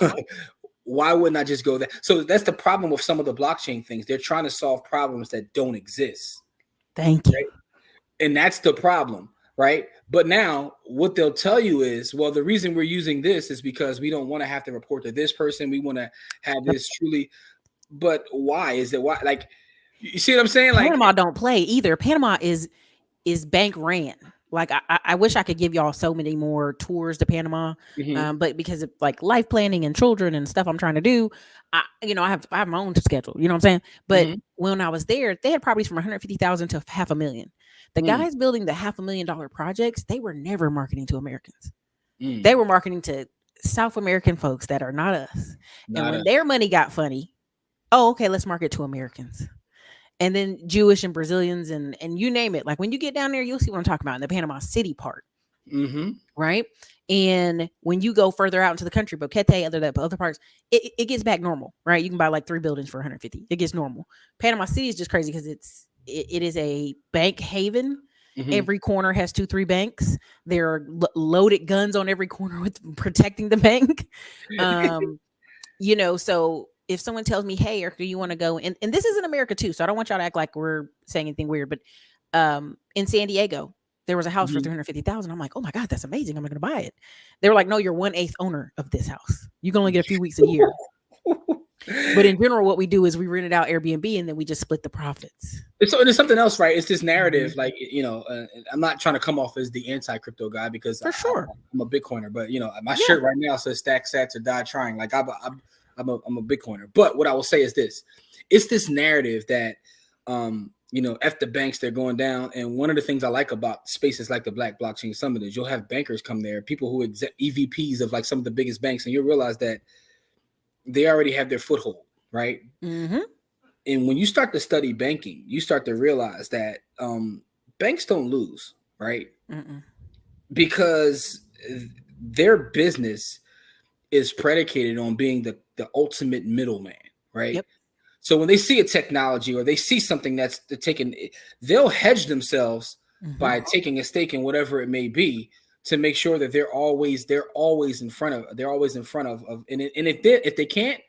S2: Why wouldn't I just go there? So that's the problem with some of the blockchain things. They're trying to solve problems that don't exist.
S1: Thank you.
S2: Right? And that's the problem, right? But now what they'll tell you is, well, the reason we're using this is because we don't want to have to report to this person. We want to have this truly. But why is it? Why? Like, you see what I'm saying? Like,
S1: Panama don't play either. Panama is bank ran. Like I wish I could give y'all so many more tours to Panama,
S2: mhm,
S1: but because of like life planning and children and stuff I'm trying to do, I have my own schedule. You know what I'm saying? But
S2: mhm,
S1: when I was there, they had properties from 150,000 to half a million. The
S2: mm,
S1: guys building the $500,000 projects, they were never marketing to Americans.
S2: mm,
S1: They were marketing to South American folks that are not us. And
S2: not
S1: when
S2: a,
S1: their money got funny, oh, okay, let's market to Americans. And then Jewish and Brazilians and you name it. Like when you get down there, you'll see what I'm talking about in the Panama City part,
S2: mm-hmm,
S1: right? And when you go further out into the country, Boquete, other parts, it gets back normal, right? You can buy like 3 buildings for 150. It gets normal. Panama City is just crazy because it is a bank haven.
S2: mm-hmm.
S1: Every corner has 2, 3 banks. There are loaded guns on every corner with protecting the bank. Um, so if someone tells me, hey, Erica, you want to go, and this is in America too, so I don't want y'all to act like we're saying anything weird, but in San Diego, there was a house for
S2: Mm-hmm.
S1: 350,000. I'm like, oh my God, that's amazing. I'm going to buy it. They were like, no, you're 1/8 owner of this house. You can only get a few weeks a year. But in general, what we do is we rent it out Airbnb and then we just split the profits.
S2: So there's something else, right? It's this narrative,
S1: Mhm.
S2: like I'm not trying to come off as the anti-crypto guy because
S1: For sure.
S2: I'm a Bitcoiner, but my
S1: Yeah.
S2: shirt right now says "Stack Sats or Die Trying." Like I'm a Bitcoiner. But what I will say is this: it's this narrative that F the banks, they're going down. And one of the things I like about spaces like the Black Blockchain Summit is you'll have bankers come there, people who EVPs of like some of the biggest banks, and you'll realize that they already have their foothold, right?
S1: Mm-hmm.
S2: And when you start to study banking, you start to realize that banks don't lose, right?
S1: Mm-mm.
S2: Because their business is predicated on being the ultimate middleman, right?
S1: Yep.
S2: So when they see a technology or they see something that's taken, they'll hedge themselves
S1: Mm-hmm.
S2: by taking a stake in whatever it may be to make sure that they're always in front of and if they can't,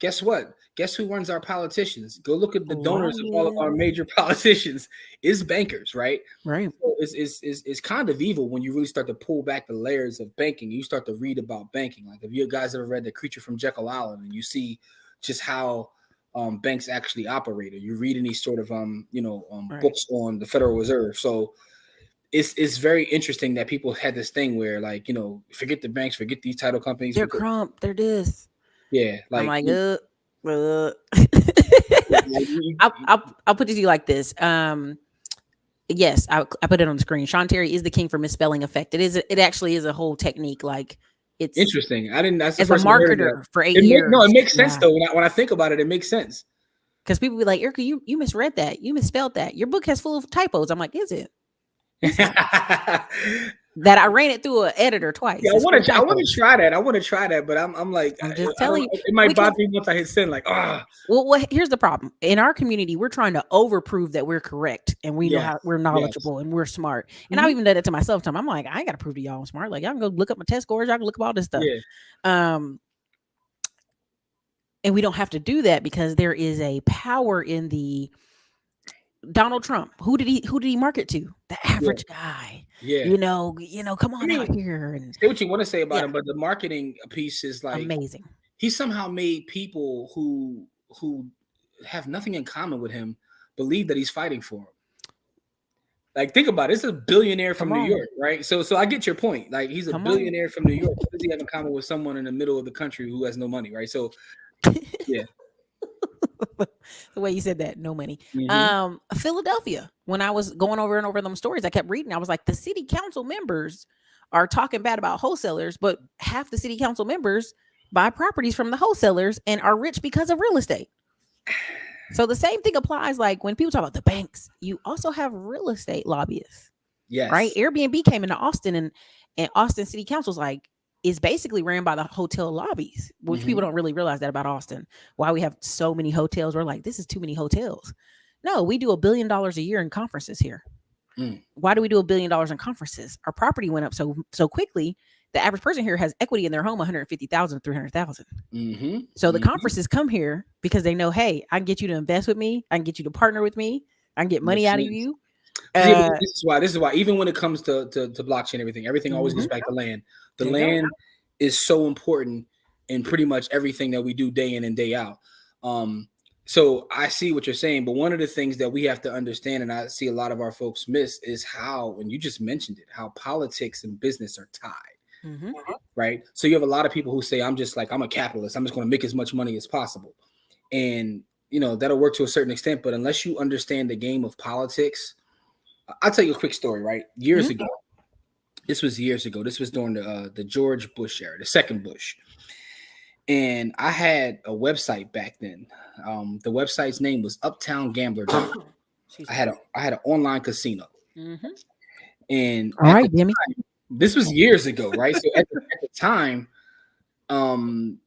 S2: guess what? Guess who runs our politicians? Go look at the donors of all of our
S1: Lions.
S2: major politicians is bankers, right?
S1: Right.
S2: So it's kind of evil when you really start to pull back the layers of banking. You start to read about banking. Like if you guys ever read The Creature from Jekyll Island and you see just how banks actually operate, or you read any sort of
S1: Right.
S2: books on the Federal Reserve. So it's very interesting that people had this thing where like forget the banks, forget these title companies,
S1: They're
S2: because
S1: crump. They're this.
S2: yeah,
S1: I'm
S2: like
S1: like, uh.
S2: like,
S1: I'll put it to you like this. Yes, I put it on the screen. Sean Terry is the king for misspelling effect. It actually is a whole technique. Like it's
S2: interesting. I didn't. That's the
S1: as a
S2: first time I heard of that.
S1: marketer for eight
S2: No, it
S1: years.
S2: makes sense
S1: Yeah,
S2: though. When I think about it, it makes sense.
S1: because people be like, Ericka, you misread that. You misspelled that. Your book has full of typos. I'm like, is it? Is it? That I ran it through an editor twice.
S2: Yeah,
S1: It's full of
S2: I want to
S1: typos.
S2: try that. I want to try that, but I'm like,
S1: I'm
S2: I
S1: just
S2: don't.
S1: telling you.
S2: It might
S1: We can.
S2: bother me once I hit send. Like,
S1: Well, here's the problem. In our community, we're trying to overprove that we're correct and we know
S2: yes,
S1: how we're
S2: yes.
S1: knowledgeable and we're smart. And I've
S2: Mhm.
S1: even done it to myself. I'm like, I ain't got to prove to y'all I'm smart. Like, y'all can go look up my test scores. Y'all can look up all this stuff.
S2: Yeah.
S1: Um, and we don't have to do that because there is a power in the Donald Trump. Who did he market to? The
S2: Yeah.
S1: average guy.
S2: Yeah.
S1: Come
S2: I
S1: on out
S2: mean,
S1: here and
S2: say what you want to say about
S1: yeah,
S2: him, but the marketing piece is like
S1: amazing.
S2: he somehow made people who have nothing in common with him believe that he's fighting for him. Like, think about it. It's a billionaire from
S1: Come
S2: New
S1: on,
S2: York, right? So I get your point. Like, he's a
S1: come on.
S2: billionaire from New York. What does he have in common with someone in the middle of the country who has no money, right? So, yeah.
S1: The way you said that, no money.
S2: Hmm.
S1: Philadelphia. When I was going over and over them stories, I kept reading. I was like, the city council members are talking bad about wholesalers, but half the city council members buy properties from the wholesalers and are rich because of real estate. So the same thing applies. Like when people talk about the banks, you also have real estate lobbyists. right?
S2: Yes.
S1: Airbnb came into Austin, and Austin City Council's like, is basically ran by the hotel lobbies, which people
S2: Hmm.
S1: don't really realize that about Austin. Why we have so many hotels. We're like, this is too many hotels. No, we do $1 billion a year in conferences here.
S2: Mm.
S1: Why do we do $1 billion in conferences? Our property went up so quickly. The average person here has equity in their home 150,000 to 300,000.
S2: Hmm.
S1: So the
S2: Hmm.
S1: conferences come here because they know, hey, I can get you to invest with me. I can get you to partner with me. I can get money
S2: Makes
S1: out of
S2: sense.
S1: you.
S2: Because yeah,
S1: Uh,
S2: this is why even when it comes to blockchain, everything always goes
S1: mhm.
S2: back to land. The
S1: There you go.
S2: land is so important in pretty much everything that we do day in and day out. Um, so I see what you're saying, but one of the things that we have to understand, and I see a lot of our folks miss, is how, and you just mentioned it, how politics and business are tied.
S1: Hmm.
S2: Right. So you have a lot of people who say, I'm a capitalist. I'm just going to make as much money as possible. And, that'll work to a certain extent. But unless you understand the game of politics, I'll tell you a quick story, right? Years
S1: Hmm.
S2: ago, this was years ago. This was during the George Bush era, the second Bush. And I had a website back then. The website's name was UptownGambler.com.
S1: Excuse
S2: I
S1: me.
S2: had an online casino.
S1: Hmm.
S2: And
S1: All
S2: at the
S1: right, Demi.
S2: time, this was years ago, right? So at the time, um,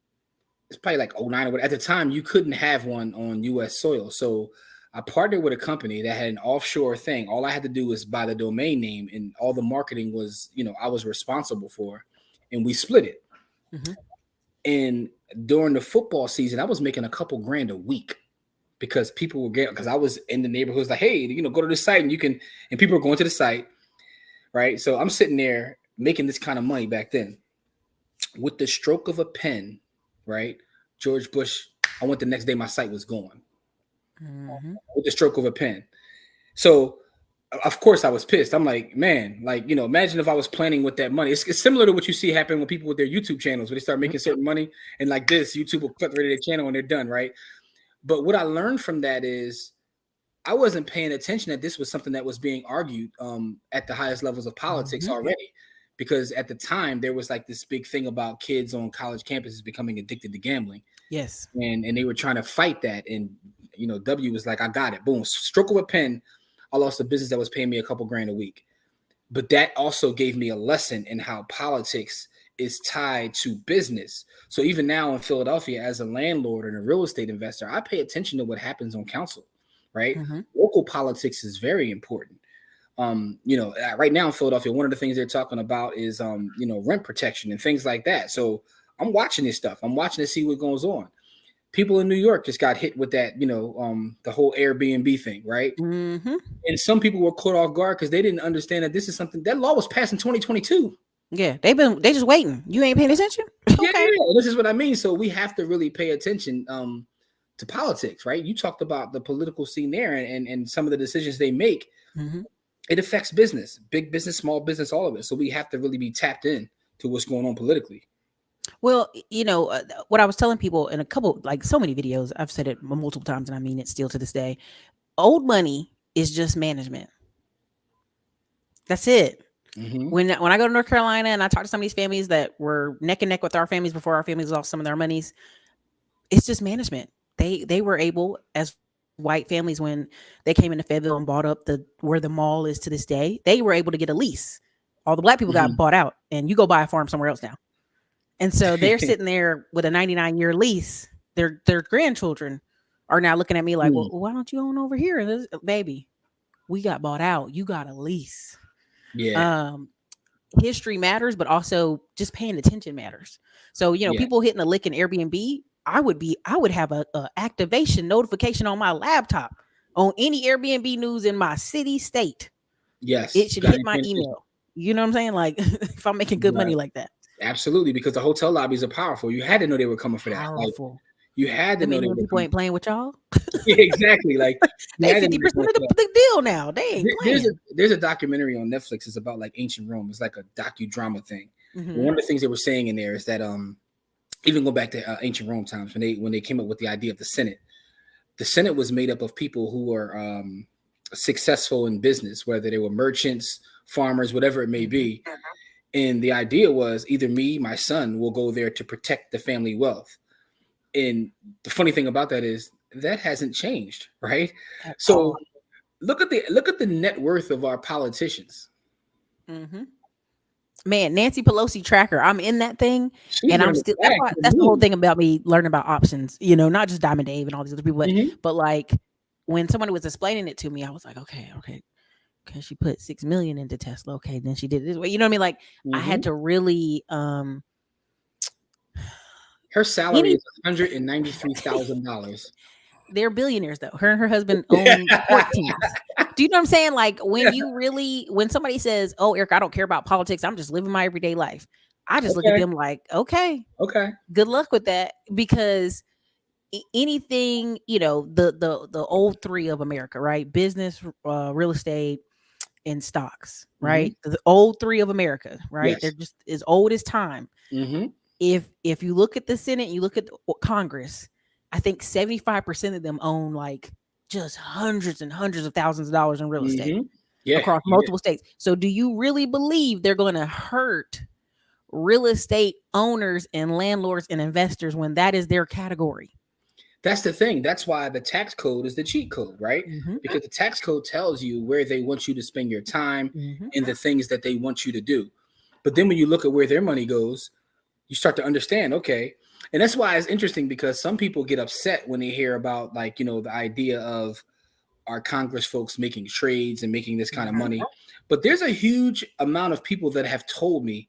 S2: it's probably like '09 or whatever. At the time, you couldn't have one on US soil. So I partnered with a company that had an offshore thing. All I had to do was buy the domain name, and all the marketing was, I was responsible for, and we split it.
S1: Hmm.
S2: And during the football season, I was making a couple grand a week because people were getting, because I was in the neighborhoods like, hey, go to the site and you can, and people are going to the site, right? So I'm sitting there making this kind of money back then with the stroke of a pen, right? George Bush, I went the next day, my site was gone
S1: Hmm.
S2: with the stroke of a pen. So, of course, I was pissed. I'm like, man, imagine if I was planning with that money. It's similar to what you see happen when people with their YouTube channels, when they start making certain money and like this, YouTube will cut rid of their channel and they're done, right? But what I learned from that is I wasn't paying attention that this was something that was being argued at the highest levels of politics
S1: Hmm.
S2: already. Because at the time, there was like this big thing about kids on college campuses becoming addicted to gambling.
S1: Yes.
S2: And they were trying to fight that. And, W was like, I got it. Boom. Stroke of a pen. I lost a business that was paying me a couple grand a week. But that also gave me a lesson in how politics is tied to business. So even now in Philadelphia, as a landlord and a real estate investor, I pay attention to what happens on council, right?
S1: Hmm.
S2: Local politics is very important. Right now in Philadelphia, one of the things they're talking about is, rent protection and things like that. So I'm watching this stuff. I'm watching to see what goes on. People in New York just got hit with that, the whole Airbnb thing, right?
S1: Hmm.
S2: And some people were caught off guard because they didn't understand that this is something that law was passed in 2022.
S1: Yeah, they just waiting. You ain't paying attention.
S2: Yeah,
S1: Okay.
S2: this is what I mean. So we have to really pay attention to politics, right? You talked about the political scene there and some of the decisions they make.
S1: Hmm.
S2: It affects business, big business, small business, all of it. So we have to really be tapped in to what's going on politically.
S1: Well, what I was telling people in a couple, like so many videos, I've said it multiple times, and I mean it still to this day. Old money is just management. That's it.
S2: Mm-hmm.
S1: When I go to North Carolina and I talk to some of these families that were neck and neck with our families before our families lost some of their monies, it's just management. They were able, as white families, when they came into Fayetteville and bought up the where the mall is to this day, they were able to get a lease. All the black people got
S2: Mm-hmm.
S1: bought out, and you go buy a farm somewhere else now. And so they're sitting there with a 99-year lease. Their grandchildren are now looking at me like, well,
S2: Mm.
S1: why don't you own over here? Baby, we got bought out. You got a lease.
S2: Yeah,
S1: Um, History matters, but also just paying attention matters. So,
S2: yeah,
S1: people hitting a lick in Airbnb, I would have a activation notification on my laptop on any Airbnb news in my city, state.
S2: yes.
S1: It should
S2: Got
S1: hit
S2: to
S1: my
S2: pay attention.
S1: email. You know what I'm saying? Like if I'm making good
S2: Right.
S1: money like that.
S2: Absolutely, because the hotel lobbies are powerful. You had to know they were coming for that. Like
S1: Powerful.
S2: you had to
S1: That
S2: know
S1: mean
S2: they
S1: them
S2: were
S1: people
S2: coming.
S1: ain't playing with y'all.
S2: Yeah, exactly. Like you
S1: They
S2: had to know they were
S1: 50%
S2: coming
S1: of
S2: for that.
S1: the deal now. They ain't
S2: There's a
S1: playing.
S2: there's a documentary on Netflix. It's about like ancient Rome. It's like a docudrama thing. And
S1: Hmm.
S2: one of the things they were saying in there is that even go back to ancient Rome times when they came up with the idea of the Senate. The Senate was made up of people who were successful in business, whether they were merchants, farmers, whatever it may
S1: Hmm.
S2: be. And the idea was either me, my son, will go there to protect the family wealth. And the funny thing about that is that hasn't changed, right?
S1: At
S2: So
S1: all.
S2: look at the net worth of our politicians.
S1: Mm-hmm. Man, Nancy Pelosi tracker. I'm in that thing,
S2: She's
S1: and
S2: been
S1: I'm
S2: in the
S1: still. That's
S2: bag
S1: why.
S2: for
S1: That's the whole
S2: me.
S1: thing about me learning about options. You know, not just Diamond Dave and all these other people,
S2: Hmm.
S1: but like when somebody was explaining it to me, I was like, okay, okay, okay. She put 6 million into Tesla. Okay, then she did it this way. You know what I mean? Like I had
S2: Hmm.
S1: to really
S2: Her salary
S1: any.
S2: is $193,000.
S1: They're billionaires though. Her and her husband own sport teams. Do you know what I'm saying? Like when somebody says, "Oh, Eric, I don't care about politics. I'm just living my everyday life." I just look at
S2: Okay.
S1: them like, okay,
S2: Okay.
S1: good luck with that because anything, the old three of America, right? Business, real estate, and stocks,
S2: Hmm.
S1: right? The old three of America, right? They're
S2: Yes.
S1: just as old as time.
S2: Hmm.
S1: If you look at the Senate, you look at the Congress, I think 75% of them own like just hundreds and hundreds of thousands of dollars in real estate
S2: Hmm. Yeah.
S1: across
S2: Yeah.
S1: multiple states. So do you really believe they're going to hurt real estate owners and landlords and investors when that is their category?
S2: That's the thing. That's why the tax code is the cheat code, right?
S1: Mhm.
S2: Because the tax code tells you where they want you to spend your time
S1: Mhm.
S2: and the things that they want you to do. But then when you look at where their money goes, you start to understand, okay. And that's why it's interesting because some people get upset when they hear about like, the idea of our Congress folks making trades and making this kind of
S1: Mhm.
S2: money. But there's a huge amount of people that have told me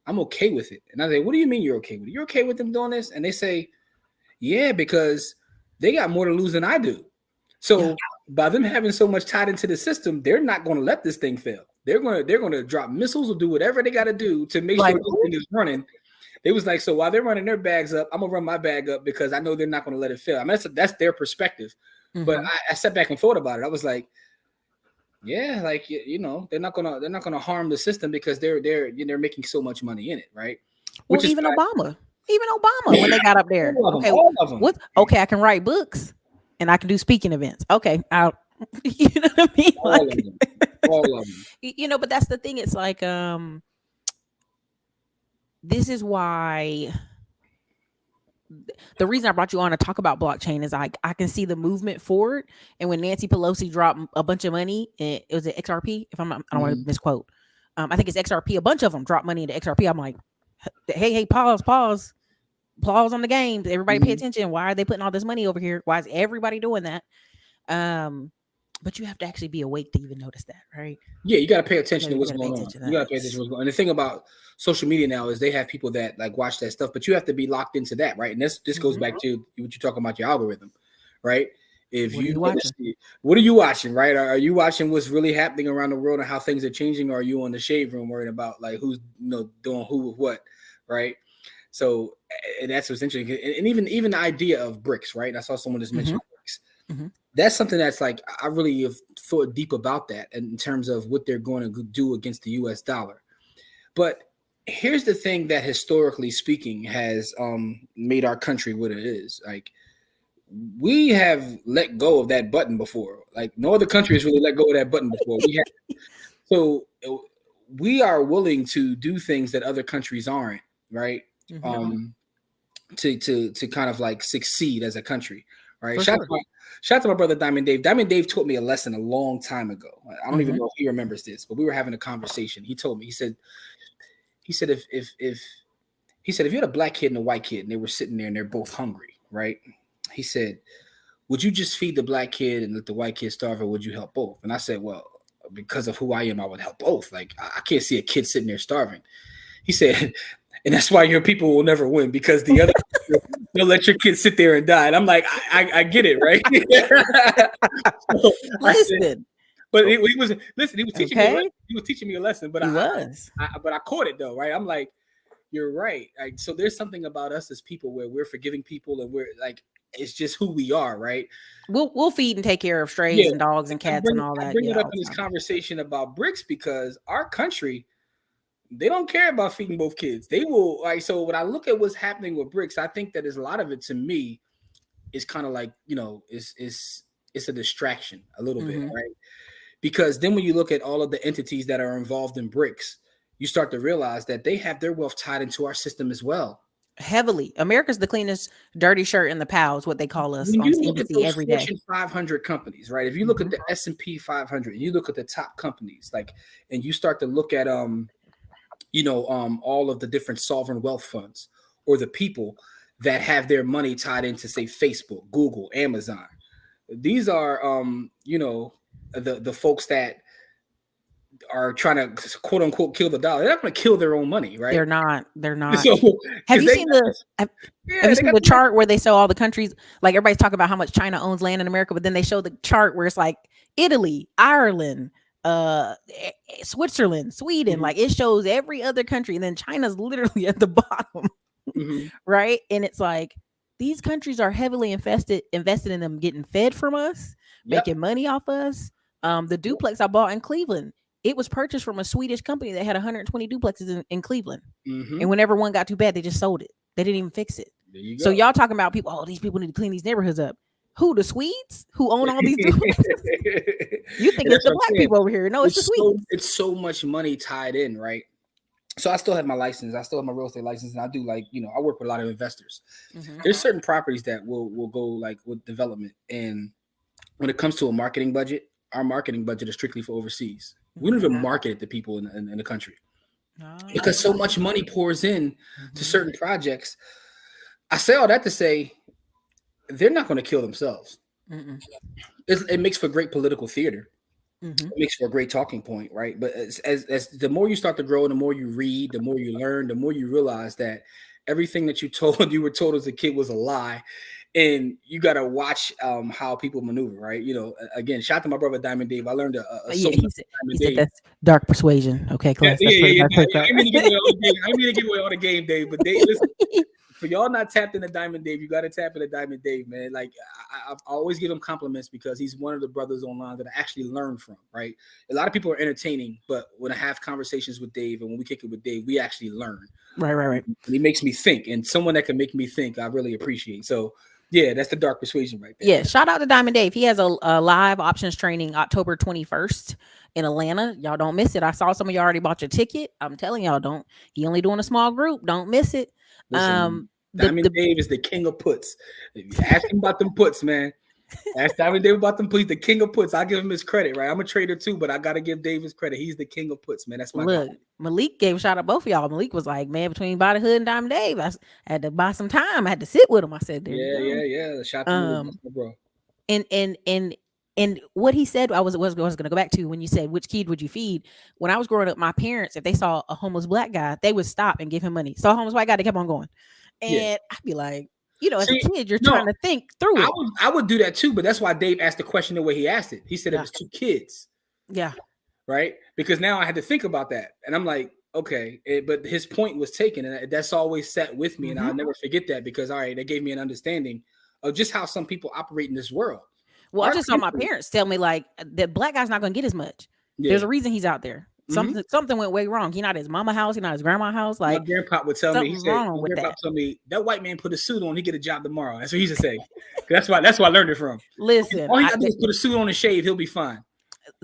S2: I'm okay with it. And I say, what do you mean you're okay with it? You're okay with them doing this? And they say, yeah, because they got more to lose than I do.
S1: Yeah.
S2: So by them having so much tied into the system, they're not going to let this thing fail. They're going to drop missiles or do whatever they got to do to make
S1: Like,
S2: sure this thing is running. They was like, so while they're running their bags up, I'm gonna run my bag up because I know they're not going to let it fail. I mean, that's their perspective. But
S1: mhm.
S2: I sat back and thought about it. I was like, yeah, like they're not gonna harm the system because they're making so much money in it, right?
S1: Well,
S2: Which is
S1: Even Obama, when they got up there,
S2: all of them,
S1: okay,
S2: all of them,
S1: what? Okay, I can write books and I can do speaking events. Okay, I'll, you know what I mean?
S2: all of
S1: Like,
S2: them, all of them.
S1: but that's the thing. It's like, this is why the reason I brought you on to talk about blockchain is I can see the movement forward. And when Nancy Pelosi dropped a bunch of money, it was at XRP. If I'm not, I don't want to
S2: Mhm.
S1: misquote. I think it's XRP. A bunch of them dropped money into XRP. I'm like, hey, pause on the games. Everybody pay
S2: Mhm.
S1: attention. Why are they putting all this money over here? Why is everybody doing that? Um, but you have to actually be awake to even notice that, right?
S2: Yeah, you got to pay attention to
S1: You
S2: what's
S1: got to pay
S2: going on.
S1: attention to
S2: You got to
S1: that.
S2: pay attention to what's going on. And the thing about social media now is they have people that like watch that stuff, but you have to be locked into that, right? And this goes
S1: Hmm.
S2: back to what you're talking about your algorithm, right? If
S1: What are
S2: you
S1: you
S2: want to
S1: watching?
S2: see, what are you watching, right? Are you watching what's really happening around the world and how things are changing? Or are you on the shade room worrying about like who's doing who with what, right? So, and that's what's interesting. And even the idea of bricks, right? I saw someone just
S1: Hmm.
S2: mention bricks.
S1: Hmm.
S2: That's something that's like I really have thought deep about that in terms of what they're going to do against the U.S. dollar. But here's the thing that historically speaking has made our country what it is. Like we have let go of that button before. Like no other country has really let go of that button before. So we are willing to do things that other countries aren't, right?
S1: Hmm.
S2: Um, to kind of like succeed as a country, right?
S1: For sure.
S2: Shout out to my brother Diamond Dave. Diamond Dave taught me a lesson a long time ago. I don't even
S1: Hmm.
S2: know if he remembers this, but we were having a conversation. He told me, he said if he said if you had a black kid and a white kid and they were sitting there and they're both hungry, right? He said, would you just feed the black kid and let the white kid starve, or would you help both? And I said, well, because of who I am, I would help both. Like I can't see a kid sitting there starving. He said, and that's why your people will never win because the other they'll let your kids sit there and die. And I'm like, I get it, right? So I said,
S1: Listen.
S2: but he was listen. He was teaching me a lesson.
S1: Okay.
S2: He was teaching me a lesson, but
S1: He was.
S2: I caught it though, right? I'm like, you're right. Like, so there's something about us as people where we're forgiving people and we're like, it's just who we are, right?
S1: We'll feed and take care of
S2: Yeah.
S1: strays and dogs and
S2: I
S1: cats and
S2: bring
S1: all
S2: I
S1: that.
S2: bring it
S1: Yeah,
S2: up
S1: all
S2: in
S1: the
S2: this
S1: time.
S2: conversation about bricks because our country they don't care about feeding both kids. They will like so when I look at what's happening with bricks, I think that there's a lot of it to me is kind of like, it's a distraction a little bit,
S1: Hmm.
S2: right? Because then when you look at all of the entities that are involved in bricks, you start to realize that they have their wealth tied into our system as well.
S1: Heavily. America's the cleanest dirty shirt in the pals, what they call us
S2: When
S1: on
S2: you look at
S1: NBC
S2: those
S1: every day.
S2: Fortune 500 companies, right? If you look at
S1: Mhm.
S2: the S&P 500, you look at the top companies, like, and you start to look at all of the different sovereign wealth funds or the people that have their money tied into, say, Facebook, Google, Amazon. These are the folks that are trying to quote unquote kill the dollar. They're not going to kill their own money, right?
S1: They're not. They're not.
S2: So
S1: Have
S2: because
S1: you
S2: they
S1: seen
S2: got
S1: the
S2: this,
S1: have, have
S2: yeah,
S1: you
S2: they
S1: seen
S2: got
S1: the
S2: the
S1: chart where they show all the countries? Like everybody's talking about how much China owns land in America, but then they show the chart where it's like Italy, Ireland, Switzerland, Sweden.
S2: Mhm,
S1: Like it shows every other country, and then China's literally at the bottom,
S2: mhm.
S1: right? And it's like these countries are heavily invested in them getting fed from us,
S2: Yep.
S1: making money off us. The
S2: Yep.
S1: duplex I bought in Cleveland, it was purchased from a Swedish company that had 120 duplexes in Cleveland. And
S2: Hmm.
S1: whenever one got too bad, they just sold it. They didn't even fix it.
S2: There you
S1: So
S2: go.
S1: y'all talking about people, oh, these people need to clean these neighborhoods up. Who, the Swedes who own all these
S2: And
S1: duplexes? You think it's
S2: that's
S1: the
S2: what I'm
S1: black
S2: saying.
S1: people over here. No, it's the Swedes.
S2: It's so much money tied in, right? So I still have my license. I still have my real estate license, and I do, like, I work with a lot of investors.
S1: Mm-hmm.
S2: There's certain properties that will go, like, with development, and when it comes to a marketing budget, our marketing budget is strictly for overseas. We don't
S1: Mm-hmm.
S2: even market it to people in the country because
S1: Oh.
S2: so much money pours in to
S1: Mm-hmm.
S2: certain projects. I say all that to say they're not going to kill themselves.
S1: Mm-mm.
S2: It makes for great political theater.
S1: Mm-hmm.
S2: It makes for a great talking point, right? But as the more you start to grow, the more you read, the more you learn, the more you realize that everything that you were told as a kid was a lie, and you got to watch how people maneuver, right? Again, shout out to my brother Diamond Dave. I learned so
S1: Yeah,
S2: much
S1: he said
S2: from
S1: he
S2: Diamond
S1: said
S2: Dave.
S1: that's dark persuasion. Okay,
S2: Yeah,
S1: class.
S2: yeah,
S1: That's
S2: yeah,
S1: for
S2: yeah.
S1: everybody to pick
S2: I
S1: up.
S2: didn't mean to give away all the game. I didn't mean to give away all the game, Dave. But Dave, listen, for y'all not tapped into Diamond Dave, you got to tap into Diamond Dave, man. Like, I always give him compliments because he's one of the brothers online that I actually learned from, right? A lot of people are entertaining, but when I have conversations with Dave and when we kick it with Dave, we actually learn.
S1: Right.
S2: And he makes me think, and someone that can make me think, I really appreciate. So, yeah, that's the dark persuasion right there,
S1: Yeah,
S2: man.
S1: shout out to Diamond Dave. He has a live options training October 21st in Atlanta. Y'all don't miss it. I saw some of y'all already bought your ticket. I'm telling y'all, don't. He only doing a small group. Don't miss it.
S2: Listen,
S1: The
S2: Diamond Dave is the king of puts. If you ask him about them puts, man. Ask Diamond Dave about them puts. The king of puts. I give him his credit, right? I'm a trader too, but I gotta give Dave his credit. He's the king of puts, man. That's my guy.
S1: Look, Malik gave a shout out both of y'all. Malik was like, man, between Body Hood and Diamond Dave, had to buy some time. I had to sit with him. I said, there you
S2: Yeah,
S1: go.
S2: yeah, yeah. Shout out to Malik,
S1: Um,
S2: that's my bro.
S1: and what he said, I was going to go back to when you said which kid would you feed. When I was growing up, my parents, if they saw a homeless black guy, they would stop and give him money. Saw a homeless white guy, they kept on going,
S2: Yeah.
S1: and I'd be like, as a
S2: See,
S1: kid, you're
S2: no,
S1: trying to think through it.
S2: I would do that too, but that's why Dave asked the question the way he asked it. He said it
S1: Yeah,
S2: was two kids,
S1: yeah.
S2: right? Because now I had to think about that, and I'm like, okay, but his point was taken, and that's always sat with me, and
S1: Hmm.
S2: I'll never forget that because, all right, they gave me an understanding of just how some people operate in this world.
S1: Well, I
S2: Our
S1: just saw my
S2: country,
S1: parents tell me like that black guy's not going to get as much.
S2: yeah.
S1: There's a reason he's out there.
S2: Hmm.
S1: Something went way wrong. He not at his mama house. He not at his grandma house.
S2: My
S1: Like
S2: grandpa would tell me, he
S1: something's
S2: said,
S1: wrong
S2: my
S1: with
S2: grandpa
S1: that.
S2: told me that white man put a suit on, he get a job tomorrow. That's what he used to say. That's why I learned it from.
S1: Listen,
S2: All he got to do is put a suit on and shave, he'll be fine.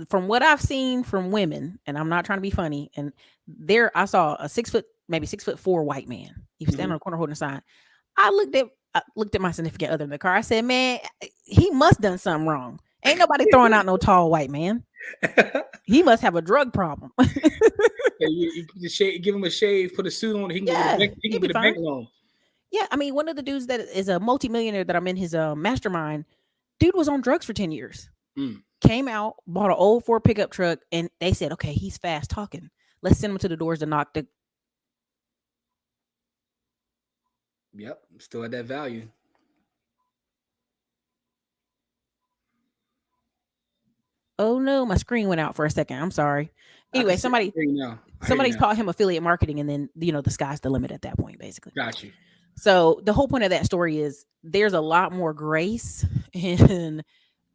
S1: from what I've seen from women, and I'm not trying to be funny, and there I saw a 6 foot, maybe 6'4" white man. He was standing on the corner holding a sign. I looked at my significant other in the car. I said, man, he must done something wrong. Ain't nobody throwing out no tall white man. He must have a drug problem.
S2: You shave, give him a shave, put a suit on, he can go get
S1: Yeah,
S2: a bank, he can
S1: he'd be
S2: get a bank
S1: fine.
S2: loan.
S1: Yeah, I mean, one of the dudes that is a multimillionaire that I'm in his mastermind, dude was on drugs for 10 years.
S2: Mm.
S1: Came out, bought an old Ford pickup truck, and they said, okay, he's fast talking. Let's send him to the doors to knock the.
S2: Yep, still at that value.
S1: Oh no, my screen went out for a second. I'm sorry.
S2: I can
S1: Anyway,
S2: see
S1: somebody
S2: I hear you now. I hear you
S1: somebody
S2: now.
S1: taught him affiliate marketing, and then the sky's the limit at that point, basically.
S2: Got you.
S1: So the whole point of that story is there's a lot more grace in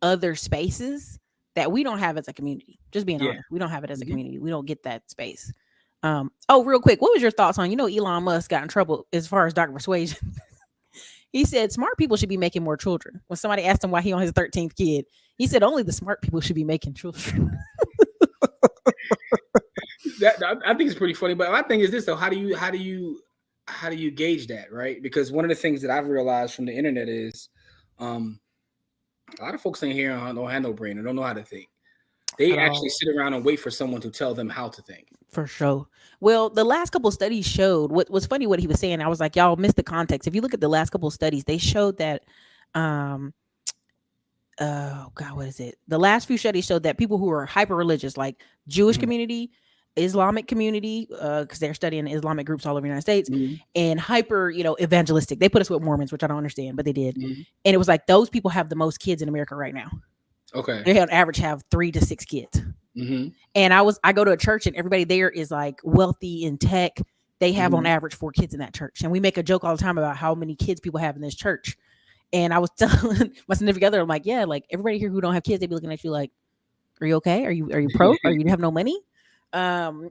S1: other spaces that we don't have as a community. Just being
S2: Yeah.
S1: honest, we don't have it as a
S2: Mhm.
S1: community. We don't get that space. Real quick, what was your thoughts on Elon Musk got in trouble as far as dark persuasion? He said smart people should be making more children. When somebody asked him why he on his 13th kid, he said only the smart people should be making children.
S2: I think it's pretty funny. But my thing is this though: how do you how do you gauge that, right? Because one of the things that I've realized from the internet is, um, a lot of folks in here don't have no brain or don't know how to think. They
S1: at
S2: actually
S1: all.
S2: sit around and wait for someone to tell them how to think.
S1: For sure. Well, the last couple studies showed what was funny what he was saying. I was like, y'all missed the context. If you look at the last couple studies, they showed that um oh god, what is it? The last few studies showed that people who are hyper religious, like Jewish
S2: Mhm.
S1: community, Islamic community, because they're studying Islamic groups all over the United States,
S2: Mhm.
S1: and hyper, evangelistic. They put us with Mormons, which I don't understand, but they did.
S2: Mhm.
S1: And it was like those people have the most kids in America right now.
S2: Okay.
S1: They on average have 3 to 6 kids.
S2: Mhm.
S1: And I go to a church and everybody there is like wealthy in tech. They have on
S2: Mhm.
S1: average 4 kids in that church. And we make a joke all the time about how many kids people have in this church. And I was telling my significant other, I'm like, yeah, like everybody here who don't have kids, they be looking at you like, are you okay? Are you broke? Are you have no money? Um,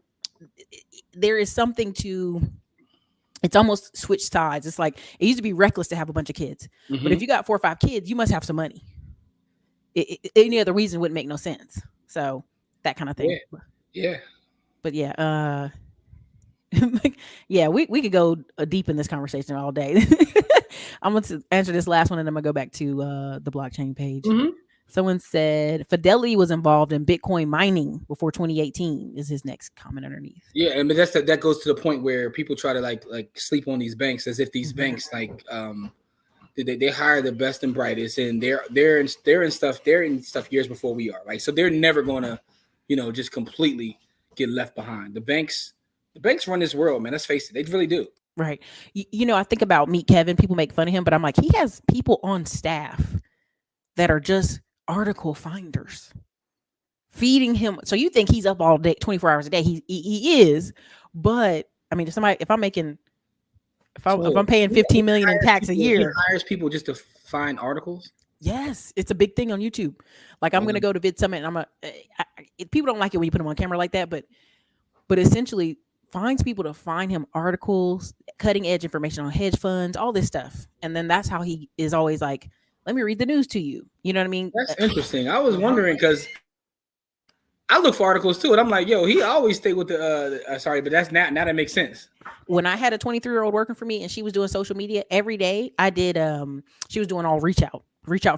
S1: there is something to it's almost switched sides. It's like it used to be reckless to have a bunch of kids, but if
S2: Mhm.
S1: you got 4 or 5 kids, you must have some money. Any other reason wouldn't make no sense. So that kind of thing.
S2: Yeah. Yeah.
S1: But yeah, yeah, we could go deep in this conversation all day. I'm going to answer this last one and I'm going to go back to the blockchain page.
S2: Mhm.
S1: Someone said Fidelity was involved in Bitcoin mining before 2018 is his next comment underneath.
S2: Yeah, I mean that goes to the point where people try to like sleep on these banks as if these
S1: Mhm.
S2: banks like they hire the best and brightest, and they're in stuff years before we are, right? So they're never gonna, just completely get left behind. The banks run this world, man. Let's face it, they really do.
S1: Right. I think about Meet Kevin. People make fun of him, but I'm like, he has people on staff that are just article finders feeding him. So you think he's up all day, 24 hours a day? He is, but I mean, if I'm making if
S2: So
S1: I'm paying
S2: he
S1: 15 million in
S2: hires
S1: tax a
S2: people. He
S1: year,
S2: hires people just to find articles.
S1: yes, it's a big thing on YouTube. Like I'm gonna
S2: Wow.
S1: go to Vid Summit, and people don't like it when you put them on camera like that, but essentially finds people to find him articles, cutting edge information on hedge funds, all this stuff, and then that's how he is always like, let me read the news to you. You know what I mean?
S2: That's interesting. I was
S1: Mhm.
S2: wondering because I look for articles too, and I'm like, yo, he always stay with the. Sorry, but that's not now that makes sense.
S1: When I had a 23-year-old working for me and she was doing social media every day, I did she was doing all reach out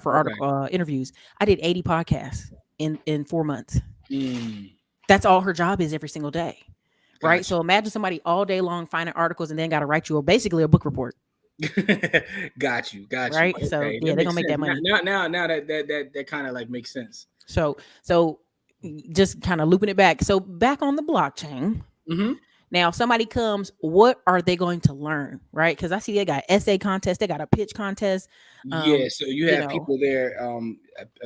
S1: for
S2: Okay.
S1: article interviews. I did 80 podcasts in 4 months.
S2: Mm,
S1: That's all her job is every single day. Right?
S2: gotcha.
S1: So imagine somebody all day long finding articles and then got to write you basically a book report,
S2: Got you. Got you.
S1: right? So
S2: Okay,
S1: yeah,
S2: that
S1: they're going
S2: makes
S1: to make
S2: sense.
S1: that money.
S2: Now that kind of like makes sense.
S1: So just kind of looping it back. So back on the blockchain.
S2: Hmm.
S1: Now, if somebody comes, what are they going to learn, right? Because I see they got essay contest, they got a pitch contest.
S2: Yeah. So you
S1: You
S2: have
S1: know,
S2: people there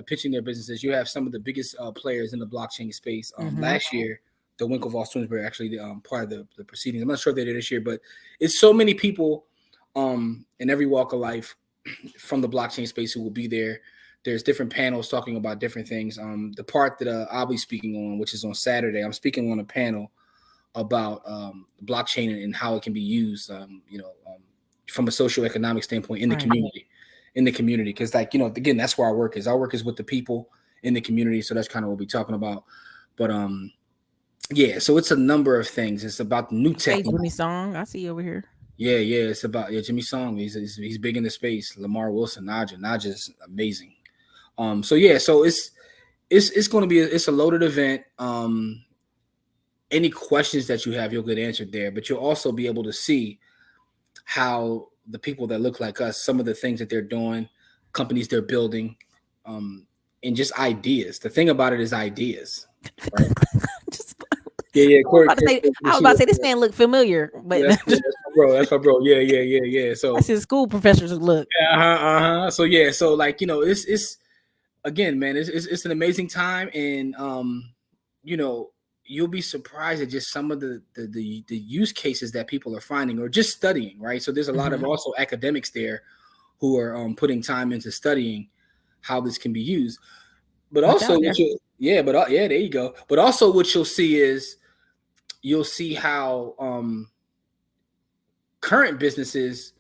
S2: pitching their businesses. You have some of the biggest players in the blockchain space.
S1: hmm
S2: Last year, the Winklevoss twins were actually part of the proceedings. I'm not sure if they did this year, but it's so many people in every walk of life from the blockchain space who will be there. There's different panels talking about different things. The part that I'll be speaking on, which is on Saturday, I'm speaking on a panel about blockchain and how it can be used, from a socioeconomic standpoint in the
S1: right.
S2: community, because again, that's where our work is. Our work is with the people in the community, so that's kind of what we're talking about. But yeah, so it's a number of things. It's about the new
S1: Hey,
S2: technology.
S1: Jimmy Song, I see you over here.
S2: Yeah, it's about Jimmy Song. He's big in the space. Lamar Wilson, Naja's amazing. So yeah, so it's going to be it's a loaded event. Any questions that you have, you'll get answered there, but you'll also be able to see how the people that look like us, some of the things that they're doing, companies they're building, and just ideas. The thing about it is ideas, right?
S1: Just,
S2: Yeah,
S1: I was
S2: Corey,
S1: about to
S2: Corey,
S1: say,
S2: Corey,
S1: I was
S2: she
S1: about to
S2: was
S1: say this
S2: there.
S1: man looked familiar, but
S2: Yeah, that's my bro. That's my bro. Yeah.
S1: that's
S2: So,
S1: his school professors look.
S2: So yeah, so like it's again, man, it's an amazing time, and you know, you'll be surprised at just some of the use cases that people are finding or just studying, right? So there's a lot of
S1: Hmm.
S2: also academics there who are putting time into studying how this can be used. But
S1: Watch
S2: also,
S1: out there.
S2: yeah, there you go. But also, what you'll see is you'll see how current businesses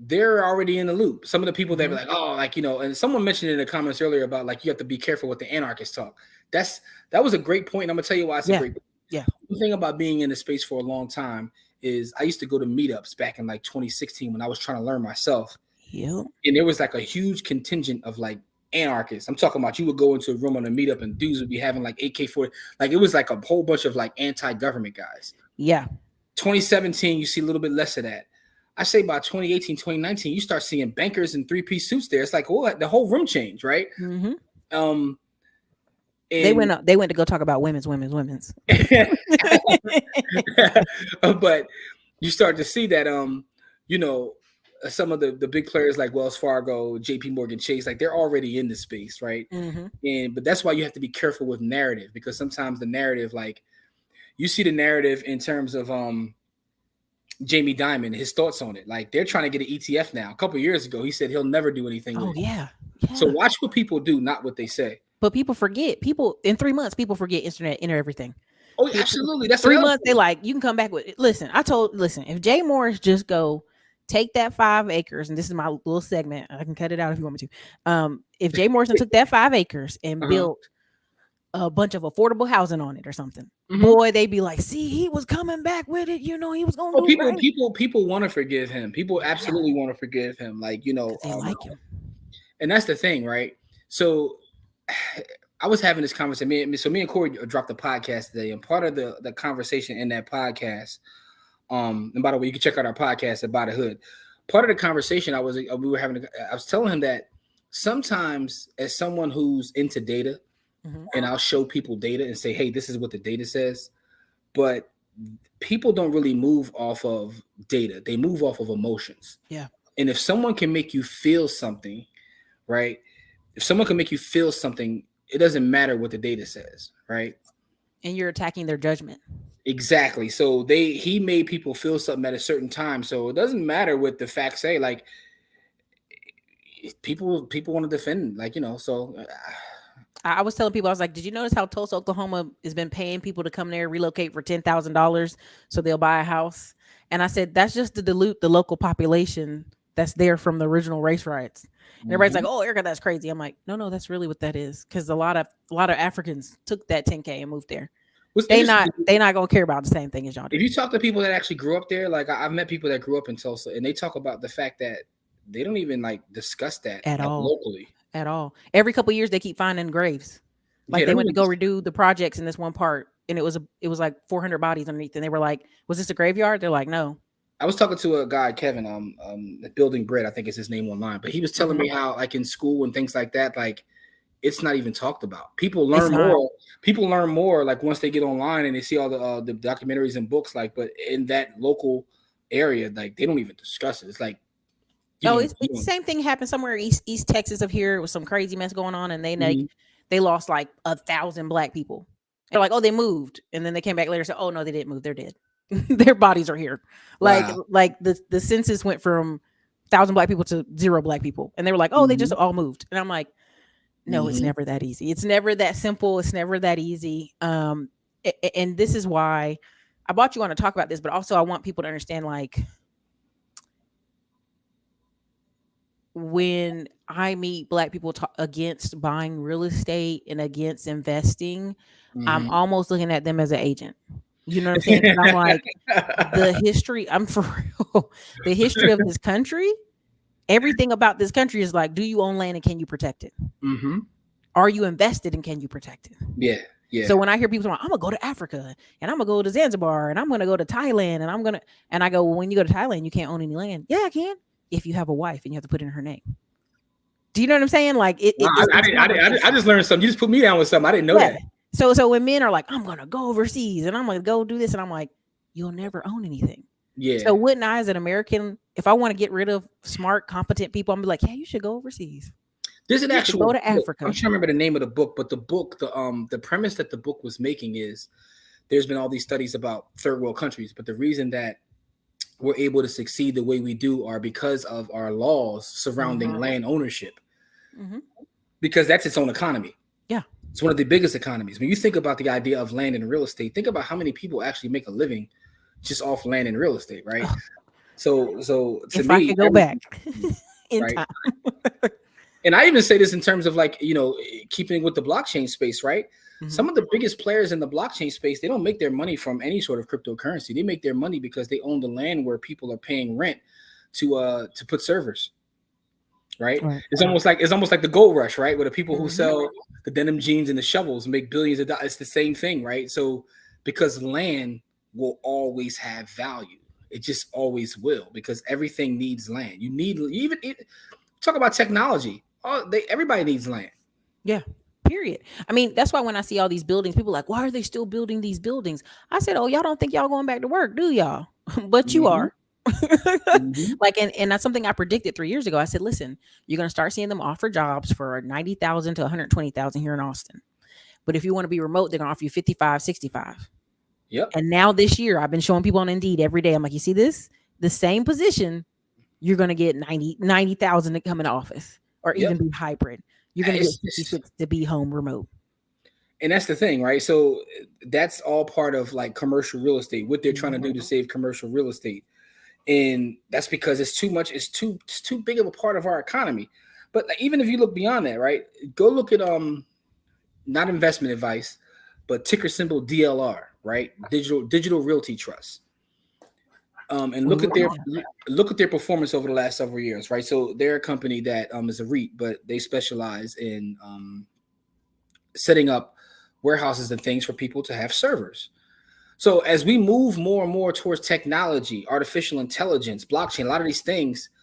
S2: they're already in the loop. Some of the people that be
S1: Hmm.
S2: like, oh, like and someone mentioned in the comments earlier about like you have to be careful what the anarchists talk. That was a great point. And I'm gonna tell you why it's a
S1: Yeah,
S2: great point.
S1: yeah.
S2: The thing about being in the space for a long time is I used to go to meetups back in like 2016 when I was trying to learn myself.
S1: Yep.
S2: And there was like a huge contingent of like anarchists. I'm talking about you would go into a room on a meetup and dudes would be having like AK-40. Like it was like a whole bunch of like anti-government guys.
S1: Yeah.
S2: 2017, you see a little bit less of that. I say by 2018, 2019, you start seeing bankers in three-piece suits there. It's like, oh, the whole room changed, right?
S1: Mm-hmm. They
S2: And
S1: went to go talk about women's.
S2: but you start to see that you know, some of the big players like Wells Fargo, JP Morgan Chase, like they're already in the space, right?
S1: Mm-hmm.
S2: And but that's why you have to be careful with narrative, because sometimes the narrative, like you see the narrative in terms of Jamie Dimon, his thoughts on it. Like they're trying to get an ETF now. A couple of years ago, he said he'll never do anything with it.
S1: Yeah.
S2: So watch what people do, not what they say.
S1: But people forget. People in 3 months, people forget internet, enter everything.
S2: Oh, absolutely. That's
S1: 3 months. They like, you can come back with it. Listen, if Jay Morris just go take that 5 acres, and this is my little segment, I can cut it out if you want me to. If Jay Morrison took that 5 acres and built a bunch of affordable housing on it or something, boy, they'd be like, see, he was coming back with it. You know, he was going to do it right.
S2: People want to forgive him. People absolutely want to forgive him. Like, you know,
S1: they like him.
S2: And that's the thing, right? So I was having this conversation. Me and Corey dropped a podcast today, and part of the conversation in that podcast, and by the way, you can check out our podcast at By the Hood. Part of the conversation I was telling him that sometimes as someone who's into data, and I'll show people data and say, hey, this is what the data says, but people don't really move off of data. They move off of emotions.
S1: Yeah.
S2: And if someone can make you feel something, right? If someone can make you feel something, it doesn't matter what the data says, right?
S1: And you're attacking their judgment.
S2: Exactly. So he made people feel something at a certain time. So it doesn't matter what the facts say. Like people want to defend, like, you know, so
S1: I was telling people, I was like, did you notice how Tulsa, Oklahoma has been paying people to come there, relocate for $10,000 so they'll buy a house? And I said, that's just to dilute the local population that's there from the original race riots. And everybody's like, oh, Ericka, that's crazy. I'm like, no, that's really what that is. Because a lot of Africans took that 10K and moved there. They not gonna care about the same thing as y'all do.
S2: If you talk to people that actually grew up there, like I've met people that grew up in Tulsa, and they talk about the fact that they don't even like discuss that
S1: at all
S2: locally.
S1: At all. Every couple of years they keep finding graves. Like they went to go redo the projects in this one part, and it was like 400 bodies underneath, and they were like, was this a graveyard? They're like, no.
S2: I was talking to a guy, Kevin, Building Bread, I think is his name online, but he was telling me how, like, in school and things like that, like, it's not even talked about. People learn more. People learn more, like, once they get online and they see all the documentaries and books, like, but in that local area, like, they don't even discuss it. It's like,
S1: it's the same thing happened somewhere East Texas of here with some crazy mess going on, and they lost like 1,000 black people. They're like, oh, they moved, and then they came back later and said, oh no, they didn't move, they're dead. Their bodies are here.
S2: Wow.
S1: Like the census went from 1,000 black people to 0 black people, and they were like, oh, they just all moved. And I'm like, no, it's never that easy. It's never that simple. It's never that easy. And this is why I brought you on to talk about this, but also I want people to understand, like, when I meet black people against buying real estate and against investing, I'm almost looking at them as an agent. You know what I'm saying? And I'm like, I'm for real. The history of this country, everything about this country is like, do you own land and can you protect it? Are you invested and can you protect it?
S2: Yeah. Yeah.
S1: So when I hear people saying, I'm gonna go to Africa and I'm gonna go to Zanzibar and I'm gonna go to Thailand and I go, well, when you go to Thailand, you can't own any land. Yeah, I can. If you have a wife and you have to put in her name. Do you know what I'm saying? Like
S2: I just learned something. You just put me down with something. I didn't know that.
S1: So when men are like, I'm gonna go overseas and I'm gonna go do this, and I'm like, you'll never own anything.
S2: Yeah.
S1: So wouldn't I, as an American, if I want to get rid of smart, competent people, I'm be like, yeah, you should go overseas.
S2: There's an actual
S1: go to Africa.
S2: I'm trying to remember the name of the book, but the premise that the book was making is there's been all these studies about third world countries, but the reason that we're able to succeed the way we do are because of our laws surrounding land ownership, because that's its own economy.
S1: Yeah.
S2: It's one of the biggest economies. When you think about the idea of land and real estate, think about how many people actually make a living just off land and real estate, right? So to
S1: if
S2: me,
S1: I could go back in time.
S2: And I even say this in terms of like, keeping with the blockchain space, right?
S1: Mhm.
S2: Some of the biggest players in the blockchain space, they don't make their money from any sort of cryptocurrency. They make their money because they own the land where people are paying rent to put servers, right?
S1: Right.
S2: It's almost like the gold rush, right? Where the people who
S1: Mhm.
S2: sell the denim jeans and the shovels make billions of dollars. It's the same thing, right? So because land will always have value. It just always will because everything needs land. You need talk about technology. Everybody needs land.
S1: Yeah. Period. I mean, that's why when I see all these buildings, people are like, why are they still building these buildings? I said, oh, y'all don't think y'all going back to work, do y'all? But you
S2: Hmm.
S1: are.
S2: Hmm.
S1: Like, and that's something I predicted 3 years ago. I said, listen, you're going to start seeing them offer jobs for 90,000 to 120,000 here in Austin. But if you want to be remote, they're going to offer you 55, 65.
S2: Yep.
S1: And now this year, I've been showing people on Indeed every day. I'm like, you see this? The same position, you're going to get 90,000 to come in office or
S2: Yep.
S1: even be hybrid. You're going to get
S2: It's
S1: 56 to be home remote.
S2: and that's the thing, right? So that's all part of like commercial real estate. What they're trying to do to save commercial real estate, and that's because it's too much. It's too big of a part of our economy. But like, even if you look beyond that, right? Go look at not investment advice, but ticker symbol DLR, right? Digital Realty Trust. And
S1: We work with them.
S2: look at their performance over the last several years, right? So they're a company that is a REIT, but they specialize in setting up warehouses and things for people to have servers. So as we move more and more towards technology, artificial intelligence, blockchain, a lot of these things,
S1: Oh,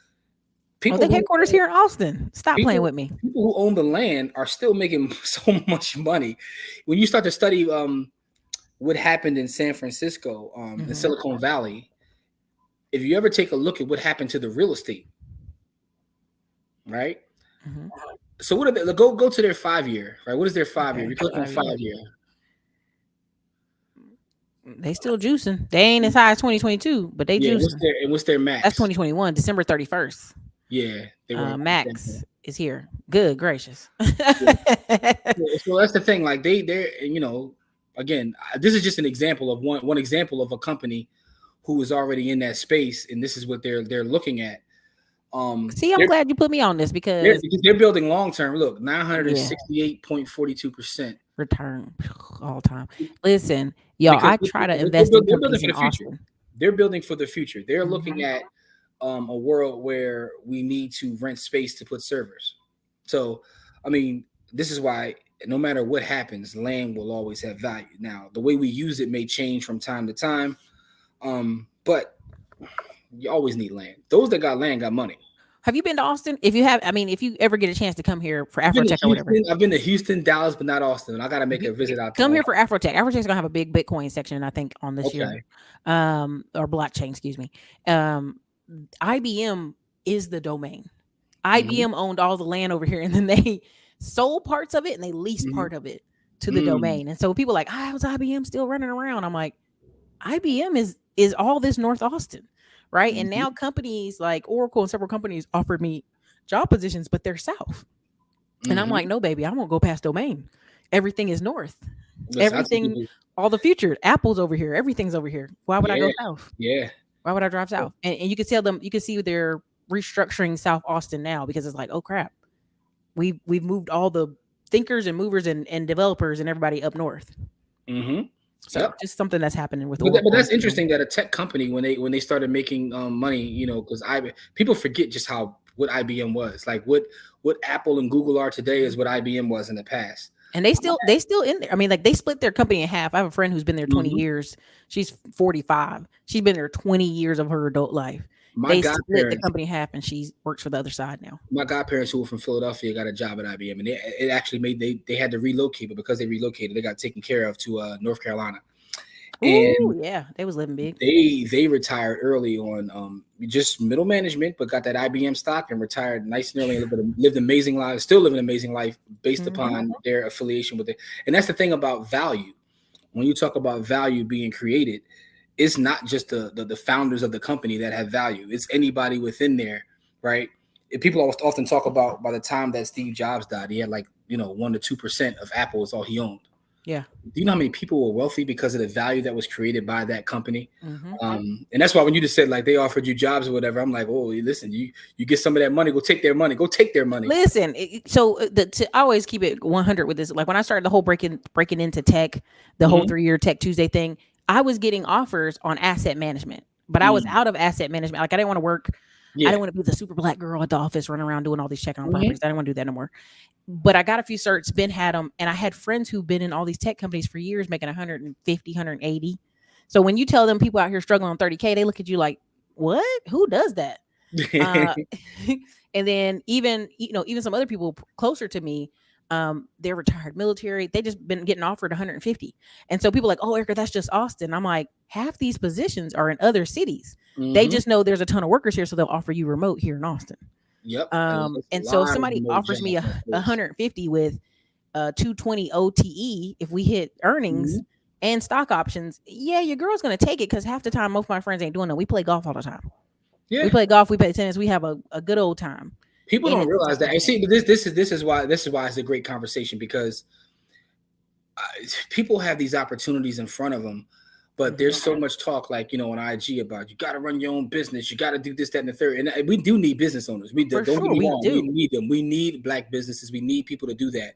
S2: people
S1: they
S2: who
S1: headquarters here in Austin. Stop playing
S2: people
S1: with me.
S2: people who own the land are still making so much money. When you start to study what happened in San Francisco, in
S1: Hmm.
S2: Silicon Valley, if you ever take a look at what happened to the real estate, right?
S1: Hmm.
S2: So what are they, go to their 5 year, right? What is their 5 year?
S1: Okay,
S2: You click on
S1: 5 year.
S2: 5 year.
S1: They still juicing. They ain't as high as 2022, but they
S2: Yeah,
S1: juicing.
S2: what's their
S1: That's
S2: max?
S1: 2021, December 31st.
S2: Yeah, they were.
S1: Max is here. Good gracious.
S2: Yeah, so that's the thing. Like they're again, this is just an example of one example of a company who is already in that space, and this is what they're looking at.
S1: See, I'm
S2: They're
S1: glad you put me on this
S2: they're,
S1: because
S2: because they're building long term. Look,
S1: yeah,
S2: 968.42%.
S1: return all time. Listen, y'all,
S2: Because
S1: I try to
S2: they're,
S1: invest in
S2: they're building
S1: companies
S2: for
S1: in
S2: the future.
S1: Austin.
S2: They're building for the future. They're looking
S1: Hmm.
S2: at a world where we need to rent space to put servers. So, I mean, this is why no matter what happens, land will always have value. Now, the way we use it may change from time to time, but you always need land. Those that got land got money.
S1: Have you been to Austin? If you have, I mean, if you ever get a chance to come here for
S2: I've been to
S1: Afrotech or whatever,
S2: Houston. I've been to Houston, Dallas, but not Austin. I got to make a visit out
S1: come
S2: to.
S1: here for Afrotech. Afrotech's gonna have a big Bitcoin section, I think, on this year,
S2: Okay.
S1: or blockchain, excuse me. Um, IBM is the domain.
S2: Hmm.
S1: IBM owned all the land over here, and then they sold parts of it and they leased
S2: Hmm.
S1: part of it to the
S2: Mm.
S1: domain. And so people are like, how's IBM still running around? I'm like, IBM is all this North Austin, right? And
S2: Hmm.
S1: now companies like Oracle and several companies offered me job positions, but they're south. And I'm like,
S2: Hmm.
S1: no, baby, I won't go past domain. Everything is north.
S2: Listen, I tell
S1: Everything,
S2: people,
S1: all the future, Apple's over here. Everything's over here. Why would I
S2: yeah,
S1: go south?
S2: yeah.
S1: Why would I drive south? And you can tell them, you can see they're restructuring South Austin now because it's like, oh crap, we've moved all the thinkers and movers and developers and everybody up north.
S2: Hmm.
S1: So
S2: Yep.
S1: just something that's happening with
S2: But
S1: Oracle and
S2: that's
S1: several.
S2: interesting that a tech company when they started making money, because I people forget just how what IBM was like. What Apple and Google are today is
S1: Mhm.
S2: what IBM was in the past.
S1: And they still in there. I mean, like they split their company in half. I have a friend who's been there 20
S2: Hmm.
S1: years. She's 45. She's been there 20 years of her adult life.
S2: My
S1: They split the
S2: godparents,
S1: company in half and she works for the other side now.
S2: my godparents who were from Philadelphia got a job at IBM, and it actually made they had to relocate, but because they relocated, they got taken care of to North Carolina,
S1: Ooh,
S2: and
S1: yeah. They was living big.
S2: they retired early on just middle management, but got that IBM stock and retired nice and early and lived amazing lives, still living an amazing life based
S1: Mhm.
S2: upon their affiliation with it. And that's the thing about value. When you talk about value being created, it's not just the founders of the company that have value. It's anybody within there, right? If people often talk about by the time that Steve Jobs died, he had like 1 to 2% of Apple is all he owned.
S1: Yeah.
S2: Do you know how many people were wealthy because of the value that was created by that company?
S1: Hmm.
S2: And that's why when you just said like they offered you jobs or whatever, I'm like, oh, listen, you get some of that money, go take their money, go take their money.
S1: Listen, I always keep it 100 with this. Like when I started the whole breaking into tech, the whole
S2: Mm-hmm.
S1: 3 year Tech Tuesday thing, I was getting offers on asset management, but I was
S2: Mm.
S1: out of asset management. Like I didn't want to work. I
S2: Yeah.
S1: didn't want to be the super black girl at the office running around doing all these checking on
S2: Mm-hmm.
S1: properties. I didn't want to do that no more. But I got a few certs, Ben had them, and I had friends who've been in all these tech companies for years making 150, 180. So when you tell them people out here struggling on 30K, they look at you like, what? Who does that? Uh, and then even some other people closer to me, they're retired military. They just been getting offered 150. And so people are like, oh, Erica, that's just Austin. I'm like, half these positions are in other cities. They
S2: Mm-hmm.
S1: just know there's a ton of workers here, so they'll offer you remote here in Austin.
S2: Yep. And there's a
S1: And so if
S2: lot of
S1: somebody
S2: remote
S1: offers me
S2: jobs
S1: a
S2: like this.
S1: 150 with 220 OTE, if we hit earnings
S2: Mm-hmm.
S1: and stock options, yeah, your girl's gonna take it because half the time most of my friends ain't doing that. We play golf all the time. We
S2: Yeah.
S1: play golf, we play tennis, we have a good old time.
S2: People
S1: And
S2: don't
S1: it's the
S2: realize
S1: same
S2: that.
S1: kind of
S2: And
S1: thing.
S2: see, this is why it's a great conversation because people have these opportunities in front of them, but
S1: Mhm.
S2: there's so much talk, like on IG about you got to run your own business, you got to do this, that, and the third. And we do need business owners. We
S1: For
S2: don't get
S1: sure,
S2: me
S1: we
S2: wrong, we
S1: do.
S2: need them. We need black businesses. We need people to do that.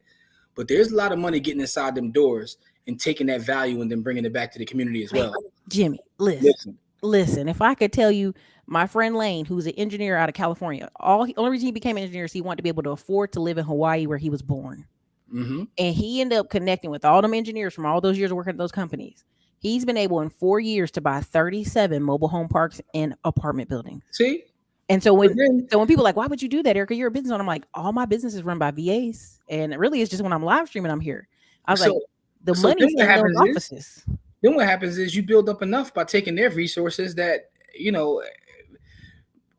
S2: But there's a lot of money getting inside them doors and taking that value and then bringing it back to the community as
S1: Man,
S2: well.
S1: Jimmy, listen,
S2: Listen.
S1: listen. If I could tell you, my friend Lane, who's an engineer out of California, only reason he became an engineer is he wanted to be able to afford to live in Hawaii where he was born.
S2: Mm-hmm.
S1: And he ended up connecting with all them engineers from all those years of working at those companies. He's been able in 4 years to buy 37 mobile home parks and apartment buildings.
S2: See,
S1: And so
S2: but
S1: when
S2: then
S1: so when people are like, why would you do that, Erica? You're a business owner. I'm like, all my business is run by VAs. And really it's just when I'm live streaming, I'm here. I was like,
S2: so
S1: the
S2: so then
S1: money's in those offices.
S2: what happens is you build up enough by taking their resources that you know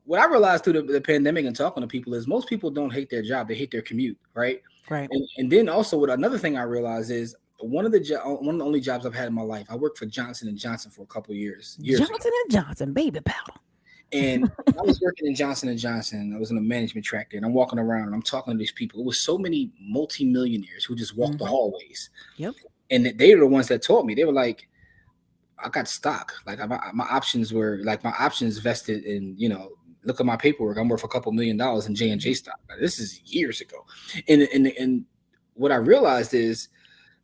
S2: what I realized through the pandemic and talking to people is most people don't hate their job; they hate their commute, right?
S1: Right.
S2: And then also, what another thing I realized is one of the only jobs I've had in my life. I worked for Johnson and Johnson for a couple years ago,
S1: Johnson and Johnson, baby powder.
S2: and I was working in Johnson and Johnson. I was in a management track there, and I'm walking around and I'm talking to these people. It was so many multimillionaires who just walked the
S1: Hmm.
S2: hallways,
S1: Yep.
S2: and they were the ones that taught me. They were like, I got stock. Like my options were like my options vested in look at my paperwork. I'm worth a couple $1 million in J&J
S1: Hmm.
S2: stock. Now, this is years ago, and what I realized is,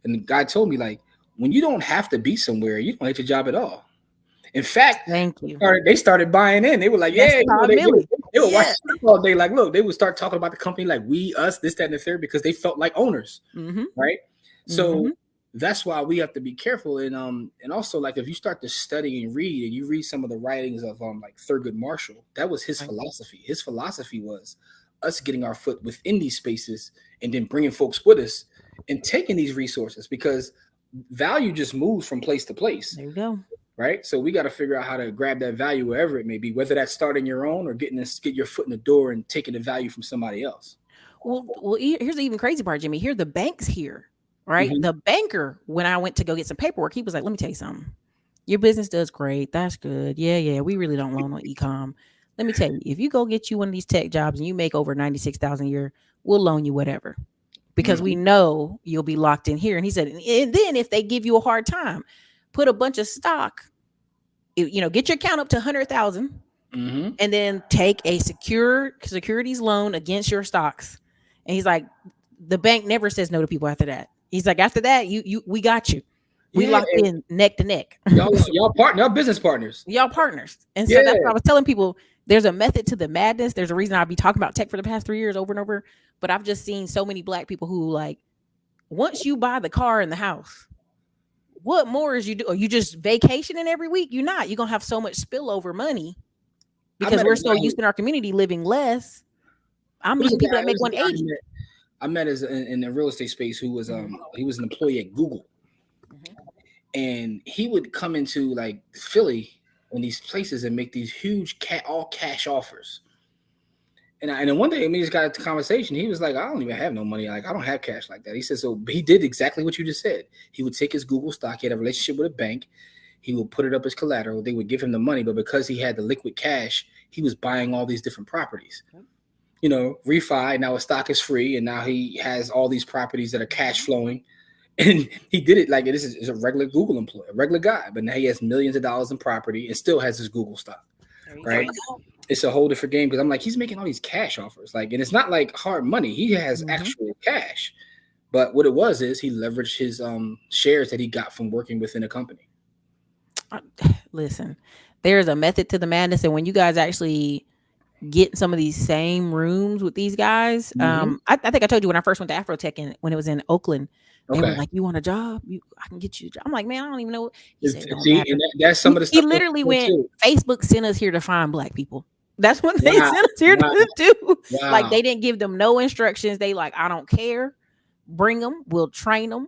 S2: and the guy told me like when you don't have to be somewhere, you don't hate your job at all. In fact,
S1: Thank you.
S2: they started buying in. They were like,
S1: That's
S2: yeah,
S1: Todd Millie.
S2: they would watch
S1: Yeah.
S2: stuff all day. Like, look, they would start talking about the company like we, us, this, that, and the third because they felt like owners,
S1: Hmm.
S2: right? So
S1: Hmm.
S2: that's why we have to be careful and also like if you start to study and read and you read some of the writings of like Thurgood Marshall, that was his
S1: Right.
S2: philosophy. His philosophy was us getting our foot within these spaces and then bringing folks with us and taking these resources because value just moves from place to place,
S1: There you go.
S2: right? So we got to figure out how to grab that value wherever it may be, whether that's starting your own or get your foot in the door and taking the value from somebody else.
S1: Here's the even crazy part, Jimmy. Here, the bank's here, right?
S2: Mm-hmm.
S1: The banker, when I went to go get some paperwork, he was like, "Let me tell you something. Your business does great. That's good. Yeah, yeah. We really don't loan on ecom. Let me tell you, if you go get you one of these tech jobs and you make over 96,000 a year, we'll loan you whatever because we
S2: Mm-hmm.
S1: know you'll be locked in here." And he said, and then if they give you a hard time, put a bunch of stock. Get your account up to 100,000
S2: Mm-hmm.
S1: and then take a securities loan against your stocks. And he's like, the bank never says no to people after that. He's like, after that, we got you. We
S2: Yeah,
S1: locked in neck to neck.
S2: y'all business partners.
S1: Y'all partners. And so that's what I
S2: Yeah.
S1: was telling people. There's a method to the madness. There's a reason I'll be talking about tech for the past 3 years over and over. But I've just seen so many black people who like, once you buy the car and the house, what more is you do? Are you just vacationing every week? You're not. You're gonna have so much spillover money
S2: I
S1: because
S2: met a
S1: we're
S2: guy
S1: so used in our community living less. I'm meeting people that
S2: It
S1: make
S2: was a guy
S1: 180.
S2: I met as in the real estate space who was
S1: Mhm,
S2: he was an employee at Google,
S1: mhm.
S2: and he would come into like Philly and these places and make these huge all cash offers. And then one day we just got a conversation. He was like, I don't even have no money. Like I don't have cash like that. He said, so he did exactly what you just said. He would take his Google stock. He had a relationship with a bank. He would put it up as collateral. They would give him the money, but because he had the liquid cash, he was buying all these different properties.
S1: Yep.
S2: Refi. Now his stock is free, and now he has all these properties that are cash flowing. And he did it like this is a regular Google employee, a regular guy, but now he has millions of dollars in property and still has his Google stock,
S1: There you
S2: right?
S1: go.
S2: It's a whole different game because I'm like, he's making all these cash offers, like, and it's not like hard money. He has
S1: Hmm.
S2: actual cash, but what it was is he leveraged his shares that he got from working within a company.
S1: Listen, there's a method to the madness, and when you guys actually get in some of these same rooms with these guys,
S2: Hmm.
S1: I think I told you when I first went to Afrotech and when it was in Oakland, they were
S2: Okay,
S1: like, "You want a job? I can get you a job." I'm like, "Man, I don't even know." He said, "It don't
S2: see,
S1: matter."
S2: and that's some of the
S1: He
S2: stuff that
S1: literally
S2: they
S1: went,
S2: too.
S1: Facebook sent us here to find black people. That's what they
S2: Wow,
S1: sent us here
S2: wow,
S1: to do. Like,
S2: wow.
S1: they didn't give them no instructions. They like, I don't care. Bring them. We'll train them.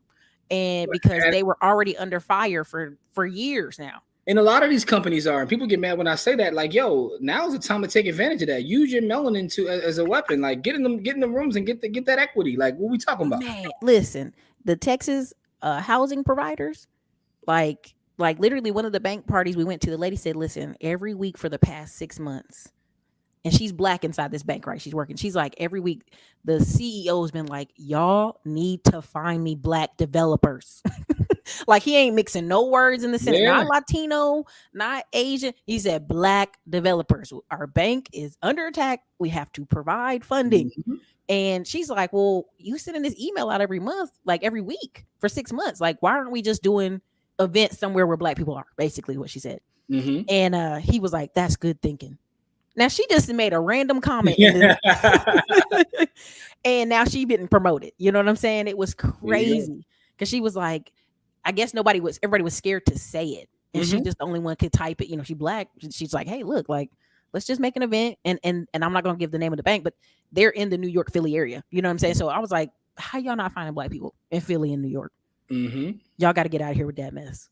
S1: And because they were already under fire for years now.
S2: And a lot of these companies are, and people get mad when I say that. Like, yo, now's the time to take advantage of that. Use your melanin to as a weapon. Like, get in the rooms and get that equity. Like, what we talking about?
S1: Man, listen, the Texas housing providers, like literally one of the bank parties we went to, the lady said, "Listen, every week for the past 6 months," and she's black inside this bank, right? She's working. She's like, every week, the CEO has been like, "Y'all need to find me black developers." Like, he ain't mixing no words in the sentence.
S2: Yeah.
S1: Not Latino, not Asian. He said black developers. Our bank is under attack. We have to provide funding.
S2: Hmm.
S1: And she's like, "Well, you sending this email out every month, like every week for 6 months. Like, why aren't we just doing events somewhere where black people are?" Basically what she said.
S2: Hmm.
S1: And he was like, "That's good thinking." Now she just made a random comment in
S2: Yeah.
S1: this, and now she getting promoted. You know what I'm saying? It was
S2: There you
S1: crazy because she was like, I guess everybody was scared to say it,
S2: go.
S1: and she
S2: Hmm.
S1: just the only one could type it. You know, she black. She's like, "Hey, look, like, let's just make an event," and I'm not gonna give the name of the bank, but they're in the New York Philly area. You know what I'm saying? So I was like, "How y'all not finding black people in Philly and New York?
S2: Hmm.
S1: Y'all got to get out of here with that mess."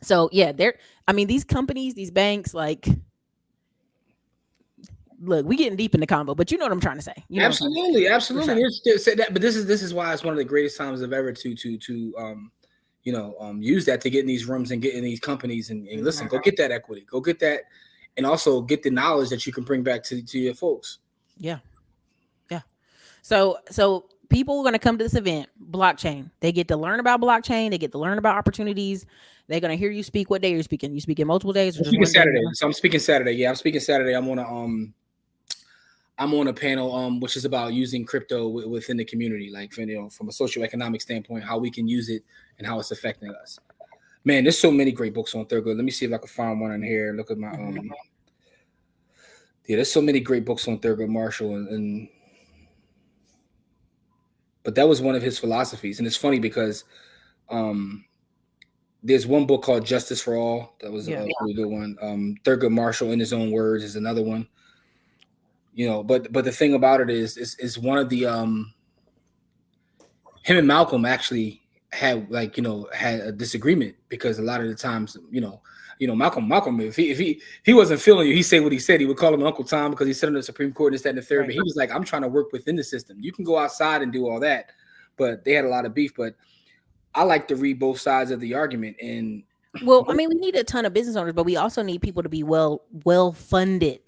S1: So yeah, they're. I mean, these companies, these banks, like, look, we getting deep in the combo, but you know what I'm trying to say. You know what I'm trying to say
S2: Absolutely,
S1: for
S2: absolutely.
S1: sure.
S2: Say that, but this is why it's one of the greatest times of ever to use that to get in these rooms and get in these companies and listen,
S1: Hmm.
S2: go get that equity, go get that, and also get the knowledge that you can bring back to your folks.
S1: Yeah, yeah. So people are going to come to this event, blockchain. They get to learn about blockchain. They get to learn about opportunities. They're going to hear you speak. What day you're speaking? You speaking multiple days or
S2: I'm
S1: just
S2: speaking
S1: one day?
S2: Saturday, so I'm speaking Saturday. Yeah, I'm speaking Saturday. I'm on a panel which is about using crypto within the community, like from a socioeconomic standpoint, how we can use it and how it's affecting us. Man, there's so many great books on Thurgood. Let me see if I can find one in here. Look at my
S1: Hmm.
S2: yeah, there's so many great books on Thurgood Marshall and but that was one of his philosophies. And it's funny because um there's one book called Justice for All. That was
S1: Yeah.
S2: a pretty good one. Thurgood Marshall in his own words is another one. But the thing about it is one of the him and Malcolm actually had had a disagreement because a lot of the times Malcolm if he wasn't feeling you, he say what he said. He would call him Uncle Tom because he said on the Supreme Court and this, that, and the third.
S1: Right.
S2: But he was like, I'm trying to work within the system. You can go outside and do all that, but they had a lot of beef. But I like to read both sides of the argument. And
S1: Well, I mean, we need a ton of business owners, but we also need people to be well funded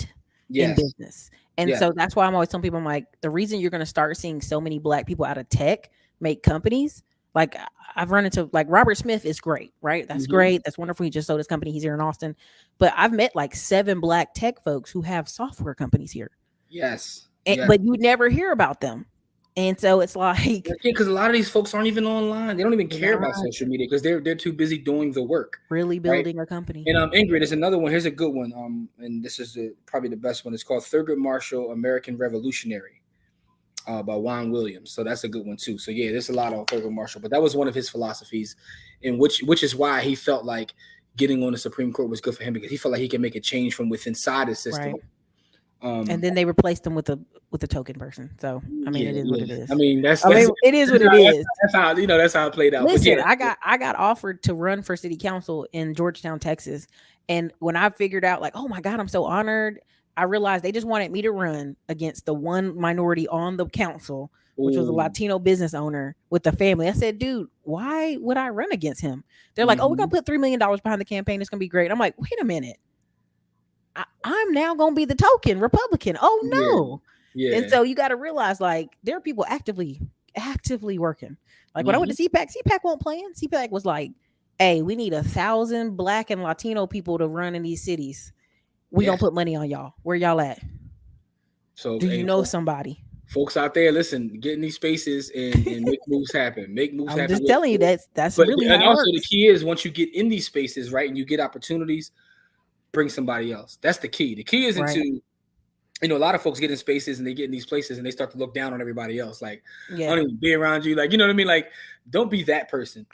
S1: in
S2: yes,
S1: business. And
S2: yes,
S1: so that's why I'm always telling people, I'm like, the reason you're going to start seeing so many black people out of tech make companies, like, I've run into, like, Robert Smith is great, right? That's
S2: mhm,
S1: great. That's wonderful. He just sold his company. He's here in Austin. But I've met like 7 black tech folks who have software companies here,
S2: yes,
S1: and,
S2: yes.
S1: but you never hear about them. And so it's like,
S2: Because a lot of these folks aren't even online. They don't even
S1: they're
S2: care about
S1: not
S2: social media because they're too busy doing the work,
S1: really
S2: right?
S1: building a company.
S2: And Ingrid is another one. Here's a good one. And this is probably the best one. It's called Thurgood Marshall, American Revolutionary, by Juan Williams. So that's a good one too. So yeah, there's a lot on Thurgood Marshall, but that was one of his philosophies, in which is why he felt like getting on the Supreme Court was good for him because he felt like he can make a change from within inside the system.
S1: Right. And
S2: Um,
S1: then they replaced them with a token person. So I mean,
S2: yeah,
S1: it is what
S2: yeah.
S1: it
S2: I
S1: is.
S2: mean,
S1: I mean, it is what it is.
S2: that's how that's how it played out. But
S1: Listen,
S2: yeah,
S1: I got offered to run for city council in Georgetown, Texas, and when I figured out, like, oh my god, I'm so honored, I realized they just wanted me to run against the one minority on the council, which was a
S2: ooh,
S1: Latino business owner with a family. I said, dude, why would I run against him? They're like, oh, we're gonna
S2: mhm,
S1: put $3 million behind the campaign. It's gonna be great. I'm like, wait a minute. I'm now gonna be the token Republican. Oh
S2: yeah,
S1: no. And
S2: yeah.
S1: so you got to realize, like, there are people actively actively working. Like when I went
S2: Hmm.
S1: to CPAC won't plan. CPAC was like, hey, we need 1,000 Black and Latino people to run in these cities. We gonna
S2: Yeah.
S1: put money on y'all. Where y'all at?
S2: So,
S1: Do you
S2: hey,
S1: know somebody?
S2: folks out there, listen, get in these spaces and make moves happen. Make moves
S1: I'm
S2: happen
S1: just telling you that's
S2: but
S1: really
S2: and
S1: how it
S2: also the
S1: works.
S2: key is once you get in these spaces, right, and you get opportunities, bring somebody else. That's the key. The key isn't
S1: Right.
S2: to, a lot of folks get in spaces and they get in these places and they start to look down on everybody else. Like, I
S1: Yeah.
S2: don't even be around you. Like, you know what I mean? Like, don't be that person.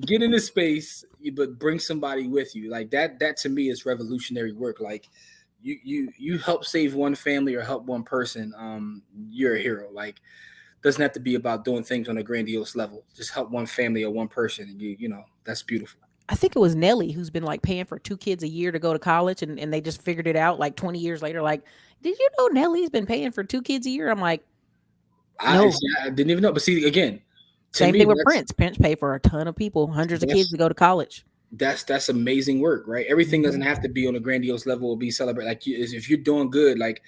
S2: Get in this space, but bring somebody with you. Like that to me is revolutionary work. Like you help save one family or help one person. You're a hero. Like, doesn't have to be about doing things on a grandiose level. Just help one family or one person, and that's beautiful.
S1: I think it was Nelly who's been like paying for 2 kids a year to go to college, and they just figured it out like 20 years later. Like, did you know Nelly's been paying for 2 kids a year? I'm like, no.
S2: I didn't even know. But see, again, to
S1: Same
S2: me,
S1: thing with Prince. Prince paid for a ton of people, hundreds of kids
S2: that's
S1: to go to college.
S2: that's amazing work, right? Everything doesn't
S1: Mhm.
S2: have to be on a grandiose level or be celebrated. Like, if you're doing good, like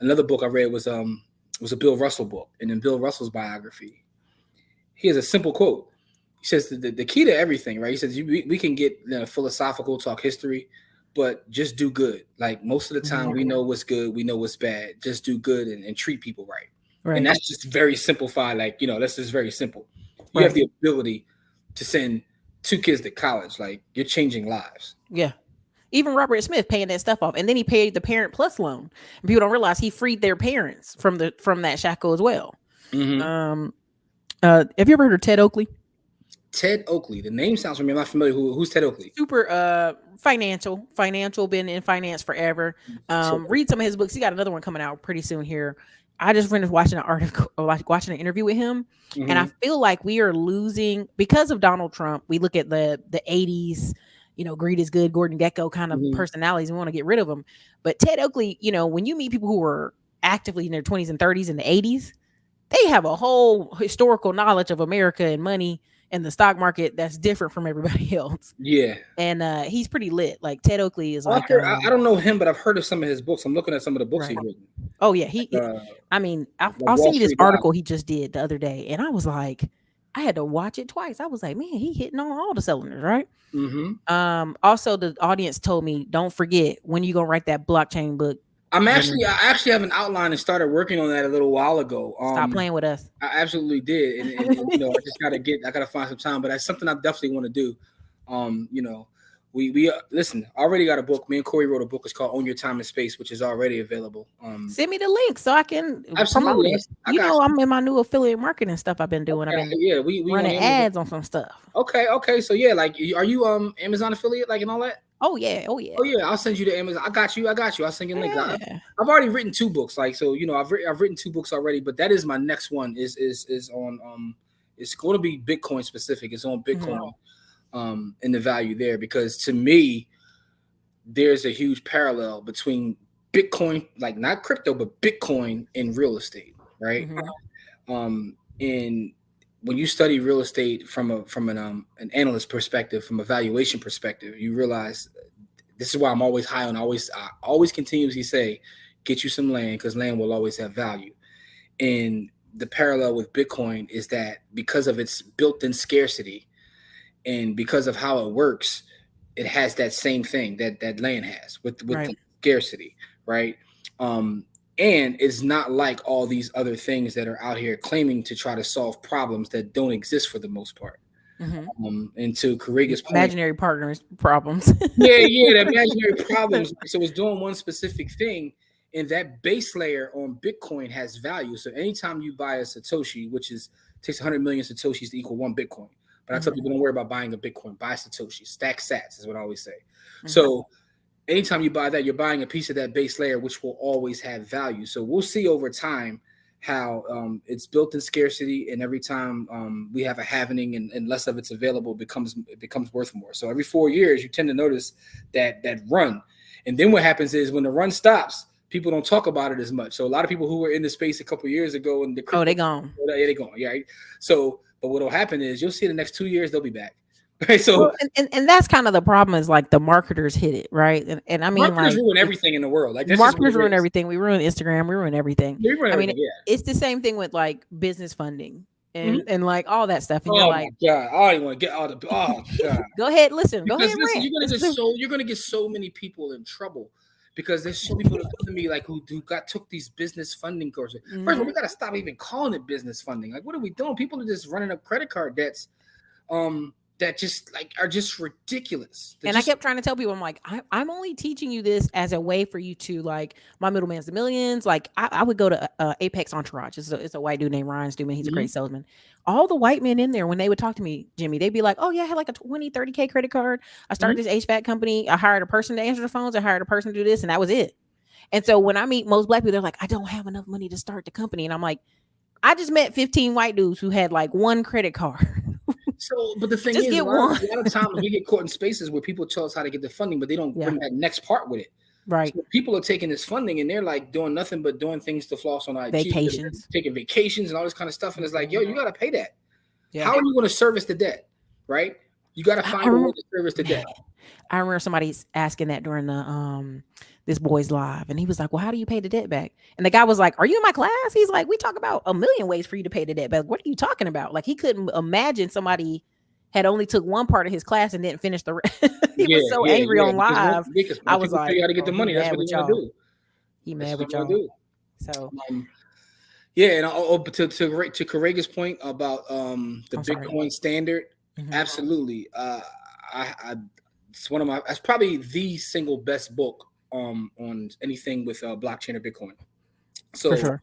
S2: another book I read was a Bill Russell book, and in Bill Russell's biography, he has a simple quote. He says the key to everything, right? He says we can get philosophical, talk history, but just do good. Like, most of the time,
S1: Mhm.
S2: we know what's good, we know what's bad. Just do good and treat people right. And
S1: Right.
S2: that's just very simplified. Like, that's just very simple. You have
S1: Right.
S2: the ability to send 2 kids to college. Like, you're changing lives.
S1: Yeah. Even Robert Smith paying that stuff off, and then he paid the Parent Plus loan. People don't realize he freed their parents from that shackle as well.
S2: Mm-hmm.
S1: Um, have you ever heard of Ted Oakley?
S2: Ted Oakley. The name sounds familiar. I'm not familiar. Who's Ted Oakley?
S1: Super financial, been in finance forever.
S2: So,
S1: Read some of his books. He got another one coming out pretty soon here. I just finished watching an article, like watching an interview with him, and I
S2: mm-hmm.
S1: feel like we are losing because of Donald Trump. We look at the 80s, greed is good, Gordon Gekko kind of
S2: Mm-hmm.
S1: personalities. We want to get rid of them. But Ted Oakley, when you meet people who were actively in their 20s and 30s in the 80s, they have a whole historical knowledge of America and money and the stock market that's different from everybody else.
S2: Yeah.
S1: And he's pretty lit. Like Ted Oakley is
S2: Oh, I've
S1: like
S2: heard. I don't know him, but I've heard of some of his books. I'm looking at some of the books
S1: right.
S2: he's written.
S1: Oh yeah,
S2: Like,
S1: I mean,
S2: like
S1: I'll
S2: Wall
S1: send you this
S2: Street
S1: article
S2: Dial.
S1: he just did the other day, and I was like, I had to watch it twice. I was like, man, he hitting on all the cylinders, right?
S2: Mm-hmm.
S1: Also, the audience told me, don't forget when you gonna write that blockchain book, Jimmy.
S2: I actually have an outline and started working on that a little while ago.
S1: Stop playing with us.
S2: I absolutely did, and I just I gotta find some time, but that's something I definitely want to do. Um, you know, we listen. I already got a book. Me and Corey wrote a book. It's called Own Your Time and Space, which is already available.
S1: Send me the link so I can promote
S2: Absolutely,
S1: it.
S2: I got you.
S1: I'm in my new affiliate marketing stuff I've been doing. I've
S2: Okay,
S1: been
S2: yeah, we on
S1: running
S2: Amazon.
S1: ads on some stuff.
S2: Okay, so yeah, like, are you Amazon affiliate, like, and all that?
S1: Oh yeah, oh yeah,
S2: Oh yeah, I'll send you the Amazon. I got you. I'll send you a link.
S1: yeah.
S2: I've already written 2 books, like, so I've written 2 books already, but that is my next one. Is on it's going to be Bitcoin specific. It's on
S1: Mhm.
S2: Bitcoin, and the value there, because to me there's a huge parallel between Bitcoin, like not crypto, but Bitcoin and real estate, right?
S1: Mhm.
S2: And when you study real estate from an analyst perspective, from a valuation perspective, you realize this is why I'm always high on. I always continuously say, get you some land, because land will always have value. And the parallel with Bitcoin is that because of its built-in scarcity and because of how it works, it has that same thing that land has with
S1: Right.
S2: the scarcity, right? Um, and it's not like all these other things that are out here claiming to try to solve problems that don't exist for the most part.
S1: Mhm.
S2: And to Correga's point,
S1: Imaginary partners problems.
S2: yeah, the imaginary problems. So it's doing one specific thing, and that base layer on Bitcoin has value. So anytime you buy a Satoshi, which is takes 100 million Satoshis to equal 1 Bitcoin. But I tell
S1: Mhm.
S2: people, don't worry about buying a Bitcoin. Buy Satoshi. Stack Sats is what I always say.
S1: Mhm.
S2: So anytime you buy that, you're buying a piece of that base layer, which will always have value. So we'll see over time how it's built in scarcity, and every time we have a happening and less of it's available, it becomes worth more. So every 4 years, you tend to notice that run, and then what happens is when the run stops, people don't talk about it as much. So a lot of people who were in the space a couple of years ago and the
S1: Oh,
S2: crypto,
S1: they gone.
S2: yeah, they're going, yeah. Right? So, but what will happen is you'll see the next 2 years they'll be back. Right? So
S1: Well, and that's kind of the problem is like the marketers hit it, right? And I mean,
S2: marketers
S1: like,
S2: ruin
S1: if
S2: everything in the world. Like that's just what
S1: marketers
S2: it
S1: ruin
S2: is.
S1: everything. We ruin Instagram, we ruin everything.
S2: They ruin
S1: I mean,
S2: everything. Yeah.
S1: it's the same thing with like business funding
S2: Mhm.
S1: and like all that stuff. And you're
S2: Oh
S1: like,
S2: my god! I don't even want to get all the. Oh god!
S1: go ahead, listen, go ahead
S2: Because
S1: and
S2: listen,
S1: rant. Listen.
S2: you're gonna get so many people in trouble because there's so many people that come to me like who got took these business funding courses. First of all,
S1: Hmm.
S2: we gotta stop even calling it business funding. Like, what are we doing? People are just running up credit card debts, that just like are just ridiculous. They're
S1: And I
S2: just
S1: kept trying to tell people, I'm like, I'm only teaching you this as a way for you to like, my middleman's the millions. Like, I would go to Apex Entourage. It's a white dude named Ryan Stewman. He's a
S2: Mhm.
S1: great salesman. All the white men in there, when they would talk to me, Jimmy, they'd be like, oh, yeah, I had like a 20, 30K credit card. I
S2: Mhm.
S1: started this HVAC company. I hired a person to answer the phones. I hired a person to do this. And that was it. And so when I meet most black people, they're like, I don't have enough money to start the company. And I'm like, I just met 15 white dudes who had like one credit card.
S2: So, but the thing
S1: Just
S2: is,
S1: get one.
S2: a lot of times we get caught in spaces where people tell us how to get the funding, but they don't
S1: Yeah.
S2: bring that next part with it.
S1: Right.
S2: So people are taking this funding and they're like doing nothing but doing things to floss on IG,
S1: Vacations.
S2: taking vacations and all this kind of stuff. And it's like, yo,
S1: Mhm.
S2: you got to pay that.
S1: Yeah.
S2: How are you going to service the debt? Right? You got to
S1: I
S2: find a way
S1: remember,
S2: to service the
S1: man,
S2: debt.
S1: I remember somebody asking that during the this boy's live, and he was like, "Well, how do you pay the debt back?" And the guy was like, "Are you in my class?" He's like, "We talk about a million ways for you to pay the debt back. What are you talking about?" Like he couldn't imagine somebody had only took one part of his class and didn't finish the rest. He
S2: Yeah,
S1: was so
S2: yeah,
S1: angry
S2: yeah.
S1: on live.
S2: Because
S1: I
S2: once
S1: was
S2: people tell
S1: like,
S2: you how to get
S1: "Oh,
S2: the
S1: he
S2: money, that's
S1: mad
S2: what
S1: with
S2: they're going to
S1: y'all.
S2: do.
S1: He
S2: That's
S1: mad
S2: what
S1: with
S2: they're going to
S1: y'all."
S2: do.
S1: So
S2: Yeah, and but to Correga's point about the
S1: I'm sorry.
S2: Bitcoin standard,
S1: Hmm.
S2: absolutely. I it's one of my that's probably the single best book on anything with blockchain or Bitcoin.
S1: For
S2: So
S1: sure.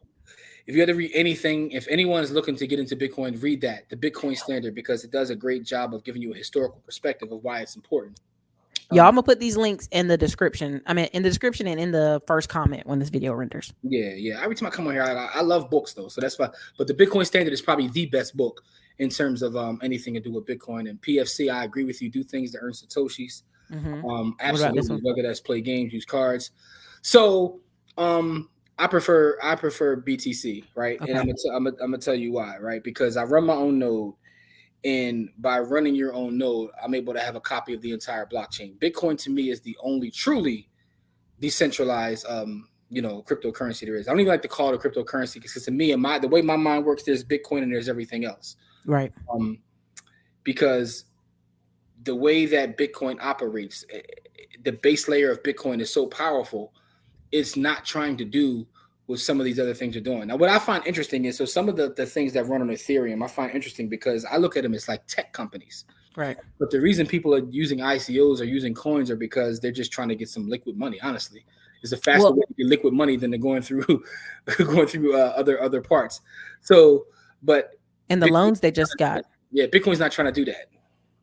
S2: if you had to read anything, if anyone is looking to get into Bitcoin, read that, the Bitcoin standard, because it does a great job of giving you a historical perspective of why it's important.
S1: Y'all,
S2: Um,
S1: I'm gonna put these links in the description. I mean, in the description and in the first comment when this video renders.
S2: Yeah, yeah. Every time I come on here, I love books though, so that's why. But the Bitcoin Standard is probably the best book in terms of anything to do with Bitcoin and PFC. I agree with you. Do things to earn satoshis.
S1: Hmm. What about this
S2: Absolutely.
S1: one?
S2: Whether that's play games, use cards. So I prefer BTC, right? And
S1: Okay.
S2: I'm gonna tell you why, right? Because I run my own node, and by running your own node, I'm able to have a copy of the entire blockchain. Bitcoin to me is the only truly decentralized cryptocurrency there is. I don't even like to call it a cryptocurrency because to me and the way my mind works, there's Bitcoin and there's everything else.
S1: Right.
S2: um because the way that Bitcoin operates, the base layer of Bitcoin is so powerful, it's not trying to do what some of these other things are doing. Now what I find interesting is, so some of the things that run on Ethereum I find interesting because I look at them as like tech companies.
S1: Right.
S2: But the reason people are using ICOs or using coins are because they're just trying to get some liquid money. Honestly, it's a faster
S1: Well,
S2: way to get liquid money than they're going through going through other parts. So, but
S1: and the
S2: Bitcoin,
S1: loans they just got,
S2: yeah, Bitcoin's not trying to do that.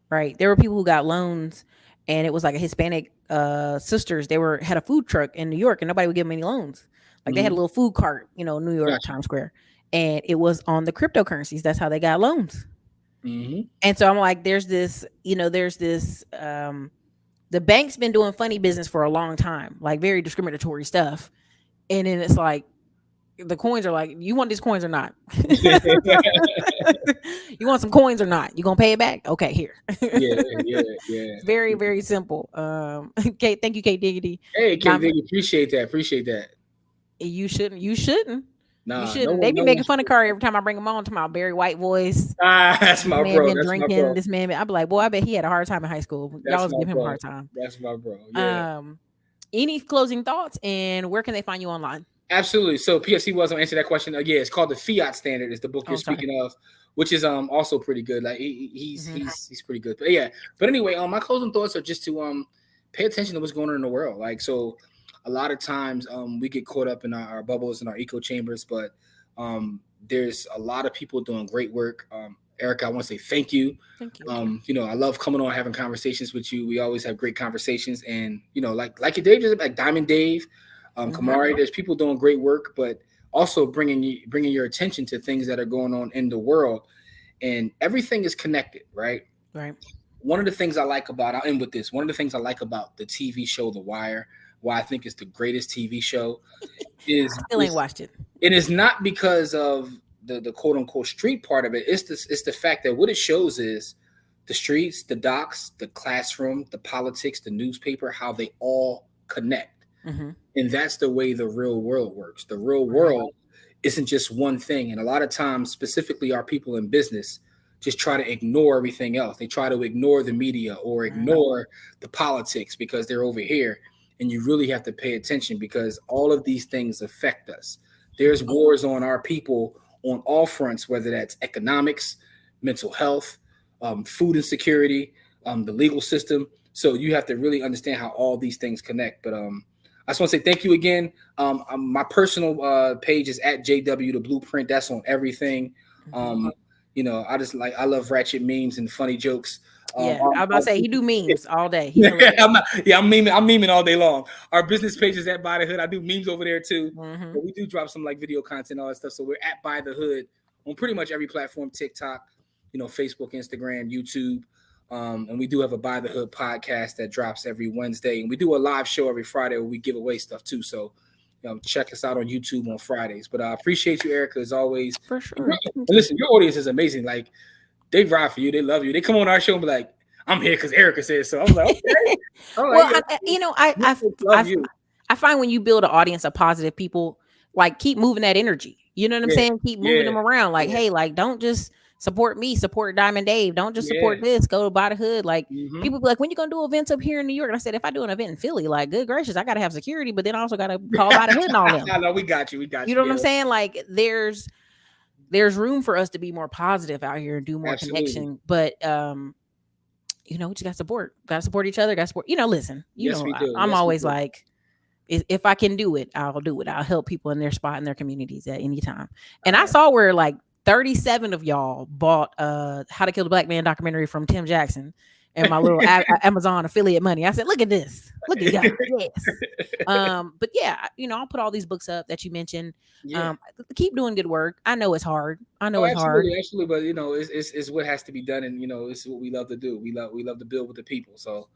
S1: right? There were people who got loans, and it was like a Hispanic sisters. They were had a food truck in New York, and nobody would give them any loans. Like they had a
S2: Mm-hmm.
S1: little food cart, New York
S2: Gotcha.
S1: Times Square, and it was on the cryptocurrencies. That's how they got loans.
S2: Mm-hmm.
S1: And so I'm like, there's this. The bank's been doing funny business for a long time, like very discriminatory stuff, and then it's like the coins are like, you want these coins or not? You want some coins or not? You gonna pay it back? Okay, here.
S2: Yeah, yeah, yeah.
S1: Very, very simple. Kate, thank you, Kate Diggity.
S2: Hey, Kate,
S1: Diamond,
S2: they appreciate that. Appreciate that.
S1: you shouldn't. You shouldn't. You
S2: Nah,
S1: shouldn't. They be
S2: no one
S1: making fun of
S2: should.
S1: Kari every time I bring him on to my Barry White voice.
S2: That's
S1: This
S2: my
S1: man
S2: bro.
S1: been
S2: That's my
S1: drinking.
S2: bro.
S1: This man, I'd be like, boy, I bet he had a hard time in high school. Y'all
S2: That's
S1: was
S2: my
S1: giving him a
S2: bro.
S1: hard time.
S2: That's my bro. Yeah.
S1: Um, any closing thoughts, and where can they find you online?
S2: Absolutely. So PFC was gonna answer that question. Yeah, it's called the Fiat Standard. Is the book
S1: Oh,
S2: you're
S1: I'm sorry.
S2: speaking of, which is also pretty good. Like he's
S1: Hmm.
S2: he's pretty good. But yeah. But anyway, my closing thoughts are just to pay attention to what's going on in the world. Like so, a lot of times we get caught up in our bubbles and our echo chambers, but there's a lot of people doing great work. Ericka, I want to say thank you.
S1: Thank you.
S2: I love coming on having conversations with you. We always have great conversations, and like your Dave, just like Diamond Dave,
S1: Hmm.
S2: Kamari. There's people doing great work, but also bringing your attention to things that are going on in the world, and everything is connected, right?
S1: Right.
S2: One of the things I like about I'll end with this. One of the things I like about the TV show The Wire, why I think it's the greatest TV show,
S1: I
S2: is
S1: still ain't watched it.
S2: it is not because of the quote unquote street part of it. It's the fact that what it shows is the streets, the docks, the classroom, the politics, the newspaper, how they all connect.
S1: Mm-hmm.
S2: And that's the way the real world works. The real
S1: Right.
S2: world isn't just one thing. And a lot of times, specifically our people in business, just try to ignore everything else. They try to ignore the media or
S1: Mm-hmm.
S2: ignore the politics because they're over here. And you really have to pay attention because all of these things affect us. There's wars on our people on all fronts, whether that's economics, mental health, food insecurity, the legal system. So you have to really understand how all these things connect. But I just want to say thank you again. My personal page is at JW the Blueprint. That's on everything.
S1: Mm-hmm.
S2: Um, I love ratchet memes and funny jokes.
S1: Yeah,
S2: Our,
S1: I was about
S2: our,
S1: to say he do memes all day. He's hilarious.
S2: I'm memeing all day long. Our business page is at By the Hood. I do memes over there too,
S1: Mm-hmm.
S2: but we do drop some like video content, all that stuff. So we're at By the Hood on pretty much every platform: TikTok, Facebook, Instagram, YouTube. And we do have a By the Hood podcast that drops every Wednesday, and we do a live show every Friday where we give away stuff too. So, check us out on YouTube on Fridays. But I appreciate you, Ericka, as always.
S1: For
S2: And
S1: sure. Thank you.
S2: listen, your audience is amazing. Like they ride for you, they love you. They come on our show and be like, "I'm here because Ericka said so." I'm like, okay, all right,
S1: Well,
S2: love you.
S1: I find when you build an audience of positive people, like keep moving that energy. You know what I'm
S2: Yeah,
S1: saying? Keep moving
S2: yeah,
S1: them around. Like,
S2: yeah,
S1: hey, like don't just support me, support Diamond Dave. Don't just
S2: yeah.
S1: support this. Go to By the Hood. Like
S2: Mm-hmm.
S1: people be like, when you gonna do events up here in New York? And I said, if I do an event in Philly, like good gracious, I gotta have security, but then I also gotta call By the Hood and all them.
S2: No, we got you. We got
S1: You
S2: you.
S1: know what I'm
S2: Yeah,
S1: saying? Like there's room for us to be more positive out here and do more
S2: absolutely.
S1: connection. But we just got support. Got to support each other. Got to support. Listen.
S2: Yes, we do.
S1: I'm
S2: Yes, we
S1: always
S2: do.
S1: like, if I can do it, I'll do it. I'll help people in their spot in their communities at any time. And
S2: All
S1: I
S2: right.
S1: saw where like 37 of y'all bought How to Kill the Black Man documentary from Tim Jackson and my little Amazon affiliate money. I said, look at this. Look at God. Yes. But yeah, I'll put all these books up that you mentioned.
S2: Yeah.
S1: Keep doing good work. I know it's hard. I know
S2: Oh,
S1: it's hard.
S2: absolutely, absolutely. But it's what has to be done, and it's what we love to do. We love to build with the people. So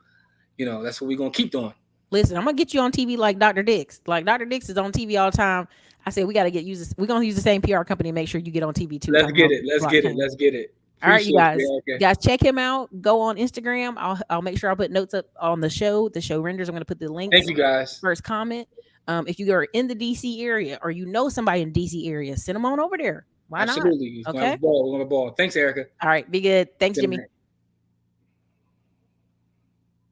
S2: that's what we're gonna keep doing.
S1: Listen, I'm gonna get you on TV like Dr. Dix. Like Dr. Dix is on TV all the time. I said we got to we're gonna use the same PR company and make sure you get on TV too.
S2: Let's
S1: Talking
S2: get
S1: about
S2: it. Let's get it.
S1: blockchain.
S2: Let's get it.
S1: All right, you
S2: Appreciate
S1: guys.
S2: you. Okay.
S1: Guys, check him out. Go on Instagram. I'll make sure I put notes up on the show. The show renders. I'm gonna put the
S2: Thank
S1: links.
S2: you, guys.
S1: First comment. If you are in the DC area or you know somebody in DC area, send them on over there. Why not?
S2: Absolutely. We're gonna have
S1: Okay.
S2: a ball. We're gonna have a ball. Thanks, Ericka.
S1: All right. Be good. Thanks,
S2: Good
S1: Jimmy.
S2: night.